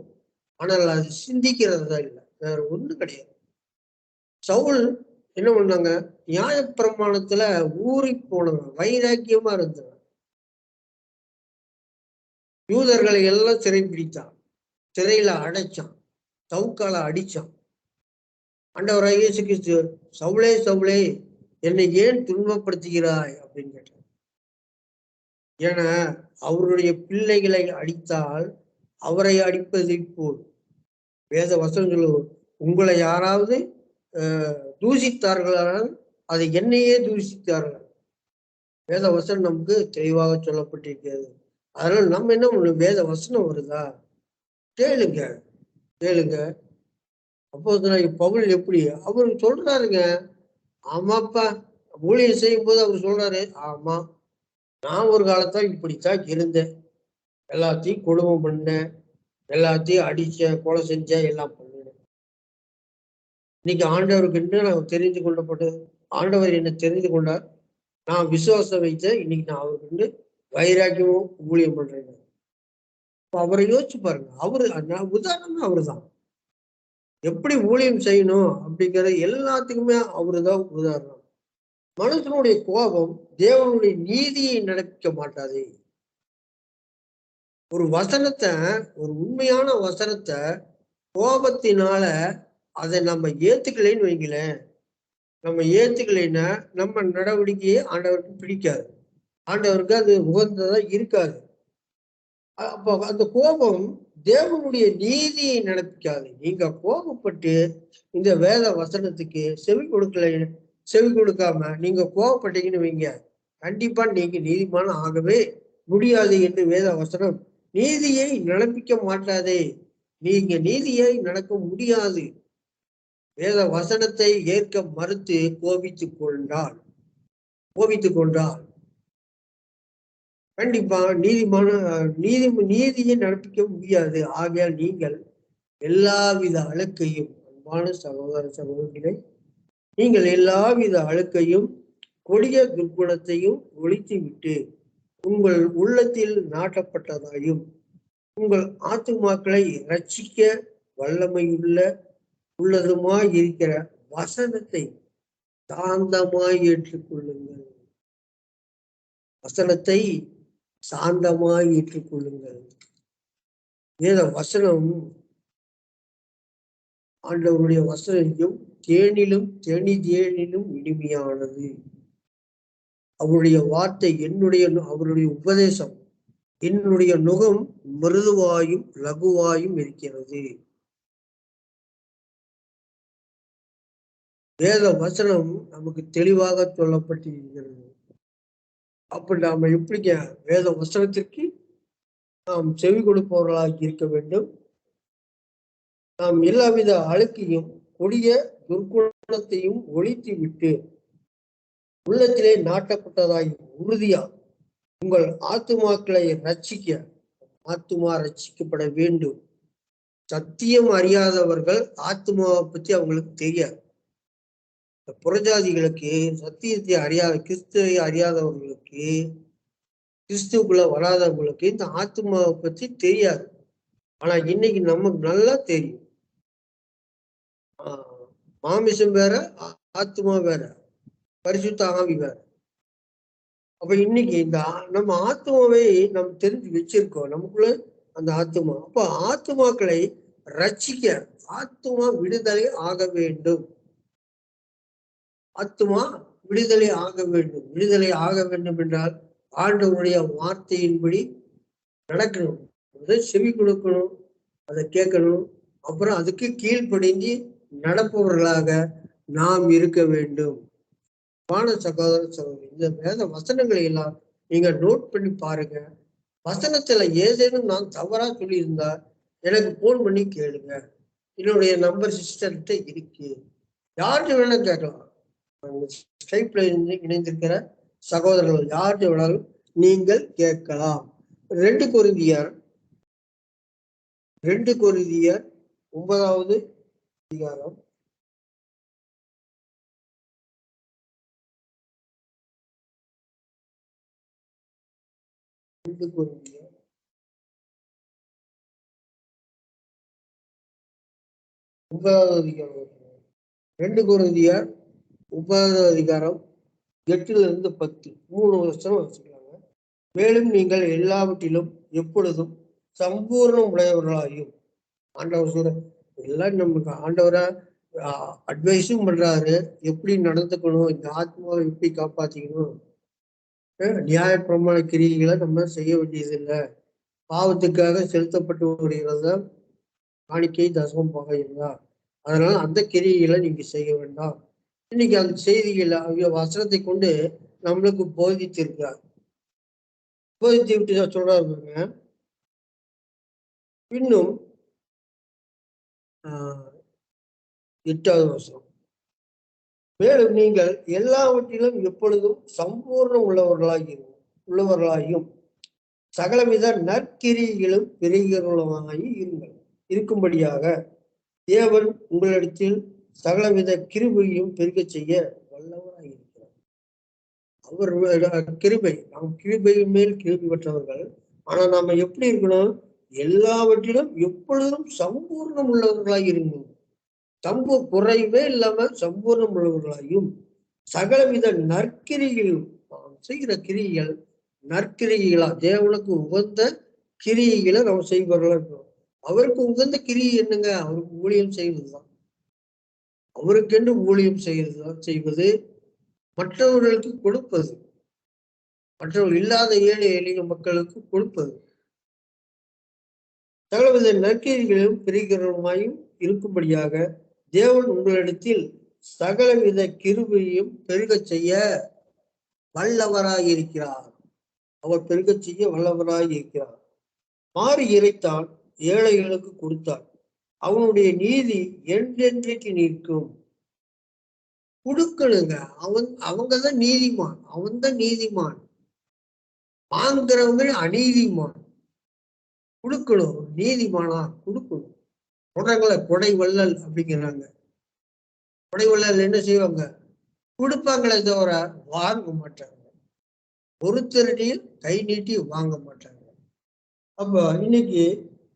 ஆனால் அது சிந்திக்கிறதா இல்லை, வேற ஒண்ணும் கிடையாது. சவுல் என்ன பண்ணாங்க, நியாயப்பிரமாணத்துல ஊறி போனவன், வைராக்கியமா இருந்தவன். யூதர்களை எல்லாம் சிறை பிடித்தான், சிறையில அடைச்சான், சவுக்கால அடிச்சான். ஆண்டவராகிய இயேசு கிறிஸ்து, சவுளே சவுளே என்னை ஏன் துன்பப்படுத்துகிறாய் அப்படின்னு கேட்டார். ஏன்னா அவருடைய பிள்ளைகளை அடித்தால் அவரை அடிப்பதை போல் வேத வசனங்கள், உங்களை யாராவது தூசித்தார்களால் அதை என்னையே தூசித்தார்கள். வேத வசனம் நமக்கு தெளிவாக சொல்லப்பட்டிருக்கிறது. அதனால நம்ம என்ன பண்ணணும், வேத வசனம் வருதா கேளுங்க, கேளுங்க. அப்போ பவுல் எப்படி அவரு சொல்றாருங்க, ஆமாப்பா, ஊழியம் செய்யும் போது அவர் சொல்றாரு, ஆமா நான் ஒரு காலத்தான் இப்படித்தான் இருந்தேன், எல்லாத்தையும் கொடுமை பண்ணேன், எல்லாத்தையும் அடிச்சேன், கொலை செஞ்சேன், எல்லாம் பண்ணினேன். இன்னைக்கு ஆண்டவருக்கு என்ன நான் தெரிந்து கொள்ளப்பட்டது, ஆண்டவர் என்ன தெரிந்து கொண்டார், நான் விசுவாசம் வைத்தேன், இன்னைக்கு நான் அவருக்கு வைராக்கியமும் ஊழியம் பண்றேன். அவரை யோசிச்சு பாருங்க. உதாரணமே அவருதான். எப்படி ஊழியம் செய்யணும் அப்படிங்கிற எல்லாத்துக்குமே அவருதான் உதாரணம். மனுஷனுடைய கோபம் தேவனுடைய நீதியை நடக்க மாட்டாது. ஒரு வசனத்தை, ஒரு உண்மையான வசனத்தை கோபத்தினால அதை நம்ம ஏத்துக்கலைன்னு வைங்களேன், நம்ம ஏத்துக்கலைன்னா நம்ம நடவடிக்கையே ஆண்டவருக்கு பிடிக்காது, ஆண்டவருக்கு அது உகந்ததா இருக்காது. அப்போ அந்த கோபம் தேவனுடைய நீதியை நடப்பிக்காது. நீங்க கோபப்பட்டு இந்த வேத வசனத்துக்கு செவி கொடுக்காம நீங்க கோபப்பட்டீங்கன்னு வைங்க, கண்டிப்பா நீங்க நீதிமான ஆகவே முடியாது என்று வேத வசனம் நீதியை நடப்பிக்க மாட்டாதே. நீங்க நீதியை நடக்க முடியாது. வேத வசனத்தை ஏற்க மறுத்து கோபித்துக் கொண்டால் கண்டிப்பா நீதியை நடப்பிக்க முடியாது. ஆகையால் நீங்கள் எல்லாவித அழுக்கையும், அன்பான சகோதர சகோதரிகளை, நீங்கள் எல்லாவித அழுக்கையும் கொடிய துர்க்குணத்தையும் ஒழித்து விட்டு உங்கள் உள்ளத்தில் நாட்டப்பட்டதாயும் உங்கள் ஆத்துமாக்களை ரட்சிக்க உள்ளதுமாய் இருக்கிற வசனத்தை சாந்தமாய் ஏற்றுக்கொள்ளுங்கள். வசனத்தை சாந்தமாய் ஏற்றுக்கொள்ளுங்கள். வேத வசனம், ஆண்டவருடைய வசனம் தேனிலும் இனிமையானது. அவருடைய வார்த்தை அவருடைய உபதேசம் என்னுடைய நுகம் மிருதுவாயும் லகுவாயும் இருக்கிறது. வேத வசனம் நமக்கு தெளிவாக சொல்லப்பட்டிருக்கிறது. அப்ப நாம எப்படிங்க வேத வசனத்திற்கு நாம் செவி கொடுப்பவர்களாக இருக்க வேண்டும். நாம் எல்லாவித அழுக்கையும் கொடிய துர்க்குணத்தையும் ஒழித்து விட்டு உள்ளத்திலே நாட்டப்பட்டதாய் உறுதியா உங்கள் ஆத்துமாக்களை ஆத்துமா ரட்சிக்கப்பட வேண்டும். சத்தியம் அறியாதவர்கள் ஆத்துமாவை பத்தி அவங்களுக்கு தெரியாது. புறஜாதிகளுக்கு சத்தியத்தை கிறிஸ்துவை அறியாதவர்களுக்கு, கிறிஸ்துக்குள்ள வராதவங்களுக்கு இந்த ஆத்மாவை பத்தி தெரியாது. ஆனா இன்னைக்கு நமக்கு நல்லா தெரியும். மாமிசம் வேற, ஆத்மா வேற, பரிசுத்த ஆவி வேற. அப்ப இன்னைக்கு இந்த நம்ம ஆத்மாவை நம்ம தெரிஞ்சு வச்சிருக்கோம், நமக்குள்ள அந்த ஆத்மா. அப்ப ஆத்மாக்களை ரட்சிக்க ஆத்மா விடுதலை ஆக வேண்டும். ஆத்மா விடுதலை ஆக வேண்டும். விடுதலை ஆக வேண்டும் என்றால் ஆண்டவருடைய வார்த்தையின்படி நடக்கணும், அதை செவி கொடுக்கணும், அதை கேட்கணும். அப்புறம் அதுக்கு கீழ்ப்படிஞ்சு நடப்பவர்களாக நாம் இருக்க வேண்டும். சகோதர சகோதரி, இந்த வேத வசனங்களை எல்லாம் நீங்க நோட் பண்ணி பாருங்க. வசனத்துல ஏதேனும் நான் தவறா சொல்லியிருந்தா எனக்கு போன் பண்ணி கேளுங்க. என்னுடைய நம்பர் சிஸ்டர்கிட்ட இருக்கு, யார்கிட்ட வேணா கேட்கலாம். ஸ்கைப்ல இணைந்திருக்கிற சகோதரர்கள் யார்கிட்ட வேணாலும் நீங்கள் கேட்கலாம். 2 கொரிந்தியர் 9வது அதிகாரம் 2 கொரிந்தியர் 9வது அதிகாரம் 8-10 3 வருஷம் வச்சுக்கலாங்க. மேலும் நீங்கள் எல்லாவற்றிலும் எப்பொழுதும் சம்பூர்ணம் உடையவர்களாயும், ஆண்டவர் சொல்ற எல்லாம் நமக்கு ஆண்டவரா அட்வைஸும் பண்றாரு, எப்படி நடந்துக்கணும், இந்த ஆத்மாவை எப்படி காப்பாத்திக்கணும். நியாய பிரமாண கிரிகளை நம்ம செய்ய வேண்டியதில்லை. பாவத்துக்காக செலுத்தப்பட்டு வருகிறத காணிக்கை தசமம் போக இருந்தா, அதனால அந்த கிரிகளை நீங்க செய்ய வேண்டாம். இன்னைக்கு அந்த செய்திகளை வசனத்தை கொண்டு நம்மளுக்கு போதித்திருக்கிறார். போதித்து விட்டு சொல்றாருங்க. இன்னும் 8வது வசனம், மேலும் நீங்கள் எல்லாவற்றிலும் எப்பொழுதும் சம்பூர்ணம் உள்ளவர்களாயும் சகலவித நற்கிரிகளும் பெறுகிறவர்களாகி இருக்கும்படியாக தேவன் உங்களிடத்தில் சகலவித கிருபையும் பெருக செய்ய வல்லவராக இருக்கிறார். அவர் கிருபை, நாம் கிருபையின் மேல் கிருபை பெற்றவர்கள். ஆனா நாம எப்படி இருக்கணும்? எல்லாவற்றிலும் எப்பொழுதும் சம்பூர்ணம் உள்ளவர்களாக இருக்கணும். குறைவே இல்லாம சம்பூர்ணம் உள்ளவர்களாயும் சகலவித நற்கிரிகளும், செய்கிற கிரிகள் நற்கிரிகளா, தேவனுக்கு உகந்த கிரியைகளை நம்ம செய்பவர்களா இருக்கணும். அவருக்கு உகந்த கிரியை என்னங்க? அவருக்கு ஊழியம் செய்வதுதான். அவருக்கென்று ஊழியம் செய்வது, மற்றவர்களுக்கு கொடுப்பது, மற்றவர்கள் இல்லாத ஏழை எளிய மக்களுக்கு கொடுப்பது, சகலவித நற்கிரிகளும் பெறுகிறவருமாயும் இருக்கும்படியாக தேவன் உங்களிடத்தில் சகலவித கிருபையும் பெருக செய்ய வல்லவராய் இருக்கிறார். அவர் பெருக செய்ய வல்லவராய் இருக்கிறார். மாறி இறைத்தான், ஏழைகளுக்கு கொடுத்தார், அவனுடைய நீதி என்றென்றைக்கு நிற்கும். கொடுக்கணுங்க. அவங்கதான் நீதிமான். அவன் தான் நீதிமான். வாங்குறவங்க அநீதிமான். கொடுக்கணும். நீதிமானா கொடுக்கணும். சொல்றாங்களே கொடை வள்ளல் அப்படிங்கிறாங்க. கொடை வள்ளல் என்ன செய்வாங்க? கொடுப்பாங்களே தவிர வாங்க மாட்டாங்க. பொறுத்தரடியில் கை நீட்டி வாங்க மாட்டாங்க. அப்ப இன்னைக்கு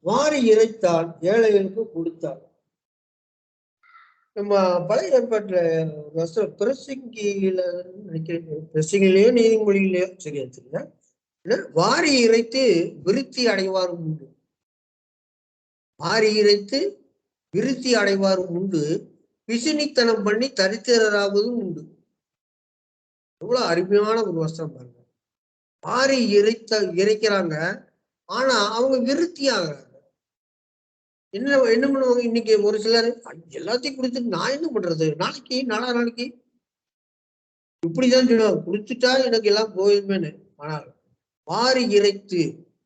வாரி இறைத்தால் ஏழைகளுக்கு கொடுத்தாள். நம்ம பழைய ஏற்பாட்டுல பிரசங்கியில நினைக்கிறேன், பிரசங்கிலேயோ நீதிமொழியிலேயோ சரியா தெரியல, வாரி இறைத்து விருத்தி அடைவாரும் உண்டு. வாரி இறைத்து விருத்தி அடைவாரும் உண்டு, பிசினித்தனம் பண்ணி தரித்திரராவதும் உண்டு. எவ்வளவு அருமையான ஒரு வசனம் பாருங்க. வாரி இறைக்கிறாங்க, ஆனா அவங்க விருத்தி ஆகுறாங்க. என்ன பண்ணுவாங்க? இன்னைக்கு ஒரு சிலர் எல்லாத்தையும் கொடுத்துட்டு நான் என்ன பண்றது, நாளைக்கு நாளைக்கு இப்படிதான் சொல்லுவாங்க, கொடுத்துட்டா எனக்கு எல்லாம் போயிருமேன்னு. ஆனால் வாரி இறைத்து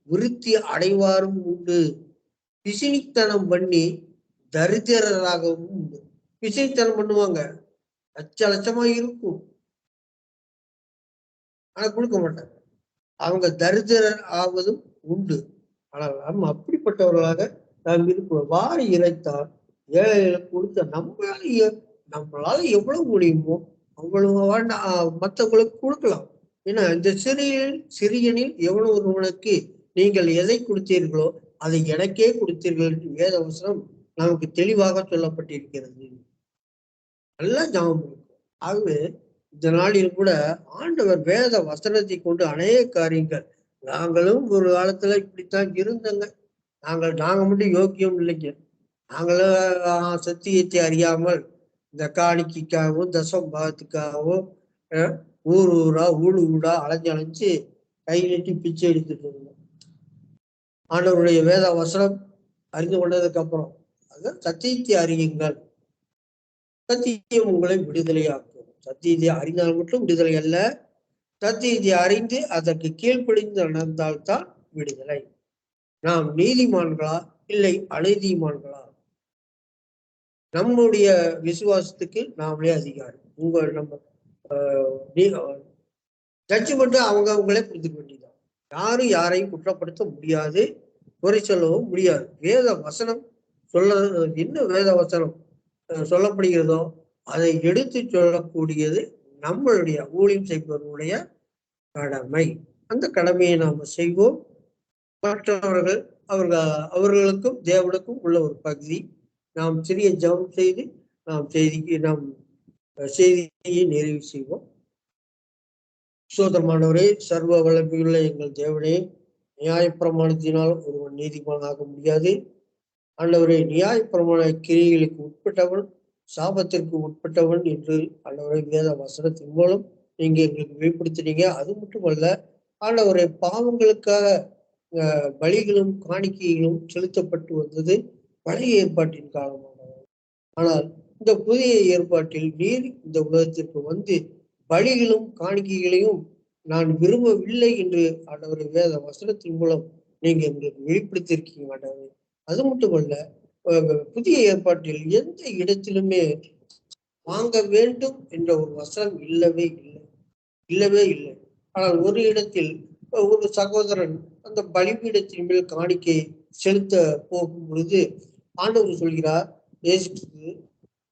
விருத்தி அடைவாரும் உண்டு, பிசினித்தனம் பண்ணி தரித்திரராகவும் உண்டு. பிசினித்தனம் பண்ணுவாங்க, லட்சமா இருக்கும், ஆனா கொடுக்க மாட்டாங்க. அவங்க தரித்திரர் ஆவதும் உண்டு. ஆனால் நம்ம அப்படிப்பட்டவர்களாக நாம் இருக்கிறோம். வாரி இறைத்தால் ஏழைகளுக்கு கொடுத்த நம்மளால எவ்வளவு முடியுமோ அவ்வளவு மற்றவங்களுக்கு கொடுக்கலாம். ஏன்னா இந்த சிறியனில் எவ்வளவு ஒருவனுக்கு நீங்கள் எதை கொடுத்தீர்களோ அதை எனக்கே கொடுத்தீர்கள் என்று வேத வசனம் நமக்கு தெளிவாக சொல்லப்பட்டிருக்கிறது. நல்லா ஞாபகம் இருக்கும். ஆகவே இந்த நாளில் கூட ஆண்டவர் வேத வசனத்தை கொண்டு அநேக காரியங்கள், நாங்களும் ஒரு காலத்துல இப்படித்தான் இருந்தங்க, நாங்க மட்டும் யோக்கியம் இல்லைங்க, நாங்களும் சத்தியத்தை அறியாமல் இந்த காணிக்கைக்காகவும் தசம் பாகத்துக்காகவும் ஊரா ஊடா அலைஞ்சு கை நீட்டி பிச்சை எடுத்துட்டு இருந்தோம். ஆண்டவருடைய வேத வசனம் அறிந்து கொண்டதுக்கு அப்புறம் அதான் சத்தியத்தை அறியுங்கள், சத்தியம் உங்களை விடுதலையாக்கும். சத்தியத்தை அறிந்தால் மட்டும் விடுதலை அல்ல, சத்தியத்தை அறிந்து அதற்கு கீழ்ப்படிந்து நடந்தால்தான் விடுதலை. நாம் நீதிமான்களா இல்லை அநீதிமான்களா? நம்முடைய விசுவாசத்துக்கு நாமளே அதிகாரி. நம்ம ஜட்ஜ்மெண்ட் அவங்களே புரிஞ்சுக்க வேண்டியதான். யாரும் யாரையும் குற்றப்படுத்த முடியாது, குறை சொல்லவும் முடியாது. வேத வசனம் என்ன வேத வசனம் சொல்லப்படுகிறதோ அதை எடுத்து சொல்லக்கூடியது நம்மளுடைய ஊழியம் செய்பவர்களுடைய கடமை. அந்த கடமையை நாம செய்வோம். மற்றவர்கள் அவர்களுக்கும் தேவனுக்கும் உள்ள ஒரு பகுதி. நாம் சிறிய ஜெபம் செய்து நாம் செய்தியை நிறைவு செய்வோம். சோதரமானவரே, சர்வ வல்லமையுள்ள எங்கள் தேவனே, நியாயப்பிரமாணத்தினால் ஒருவன் நீதிமானாக முடியாது. ஆண்டவரே, நியாயப்பிரமாண கிரியைகளுக்கு உட்பட்டவன் சாபத்திற்கு உட்பட்டவன் என்று ஆண்டவரை வேத வசனத்தின் மூலம் நீங்க எங்களுக்கு வெளிப்படுத்தினீங்க. அது மட்டுமல்ல ஆண்டவரை, பாவங்களுக்காக பலிகளும் காணிக்கைகளும் செலுத்தப்பட்டு வந்தது பழைய ஏற்பாட்டின் காலமானது. ஆனால் இந்த புதிய ஏற்பாட்டில் நீர் இந்த உலகத்திற்கு வந்து பலிகளும் காணிக்கைகளையும் நான் விரும்பவில்லை என்று ஆண்டவரை வேத வசனத்தின் மூலம் நீங்க எங்களுக்கு வெளிப்படுத்தியிருக்கீங்க ஆண்டவரை. அது மட்டுமல்ல, புதிய ஏற்பாட்டில் எந்த இடத்திலுமே வாங்க வேண்டும் என்ற ஒரு வசனம் இல்லவே இல்லை. ஆனால் ஒரு இடத்தில் ஒரு சகோதரன் அந்த பலிபீடத்தின் மேல் காணிக்கை செலுத்த போகும் பொழுது ஆண்டவர் சொல்கிறார்,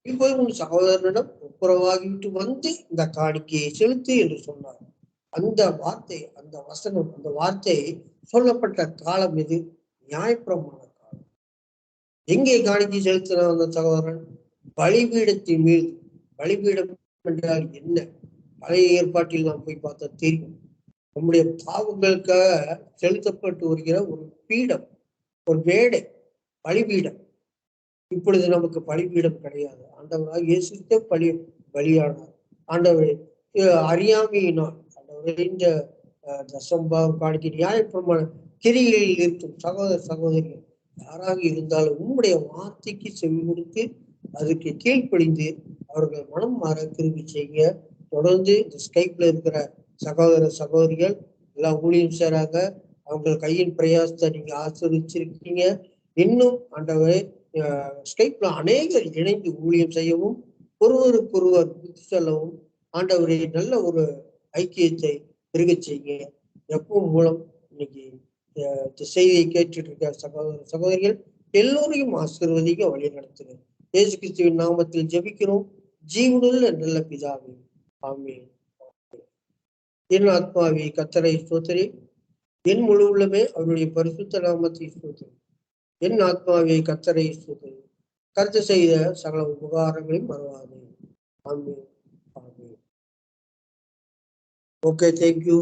நீ போய் உன் சகோதரனிடம் ஒப்புரவாகிவிட்டு வந்து இந்த காணிக்கையை செலுத்து என்று சொன்னார். அந்த வார்த்தை, அந்த வசனம், அந்த வார்த்தை சொல்லப்பட்ட காலம் இது நியாயப்பிரமாண காலம். எங்கே காணிக்கை செலுத்தின அந்த சகோதரன்? பலிபீடத்தின் மீது. பலிபீடம் என்றால் என்ன? பழைய ஏற்பாட்டில் நாம் போய் பார்த்தா தெரியும். நம்முடைய பாவங்களுக்காக செலுத்தப்பட்டு வருகிற ஒரு பீடம், ஒரு மேடை, பலிபீடம். இப்பொழுது நமக்கு பலிபீடம் கிடையாது. ஆண்டவராக இயேசுக்கே பலியானார். ஆண்டவரை அறியாமையினால் ஆண்டவரை இந்த தசம்பாவம் காணிக்கை நியாயப்பிரமாண கிரிகளில் இருக்கும் சகோதர சகோதரிகள் யாராக இருந்தாலும் உம்முடைய வார்த்தைக்கு செவி கொடுத்து அதுக்கு கீழ்ப்படிந்து அவர்கள் மனம் மாற கிருபை செய்ய தொடர்ந்து இந்த ஸ்கைப்ல இருக்கிற சகோதர சகோதரிகள் எல்லாம் ஊழியம் செய்றாங்க. அவங்க கையின் பிரயாசத்தை நீங்க ஆசீர்வதிச்சிருக்கீங்க. இன்னும் ஆண்டவரே, ஸ்கைப்ல அநேகர் இணைந்து ஊழியம் செய்யவும் ஒருவருக்கொருவர் புத்தி சொல்லவும் ஆண்டவரே நல்ல ஒரு ஐக்கியத்தை பெருகச் செய்ய எப்பவும் மூலம் இன்னைக்கு செய்தியை கேட்டுட்டு இருக்க சகோதர சகோதரிகள் எல்லோரையும் ஆசீர்வதிக்க வழி நடத்துங்க. இயேசு கிறிஸ்துவின் நாமத்தில் ஜெபிக்கிறோம் ஜீவனுள்ள நல்ல பிதாவே, ஆமென். என் ஆத்மாவே கர்த்தரை ஸ்தோத்திரி, என் முழு உள்ளமே அவருடைய பரிசுத்த நாமத்தை ஸ்தோத்திரி. என் ஆத்மாவே கர்த்தரை ஸ்தோத்திரி, கர்த்தர் செய்த சகல உபகாரங்களையும் மறவாதே. ஆமென். ஆமென். Okay, thank you.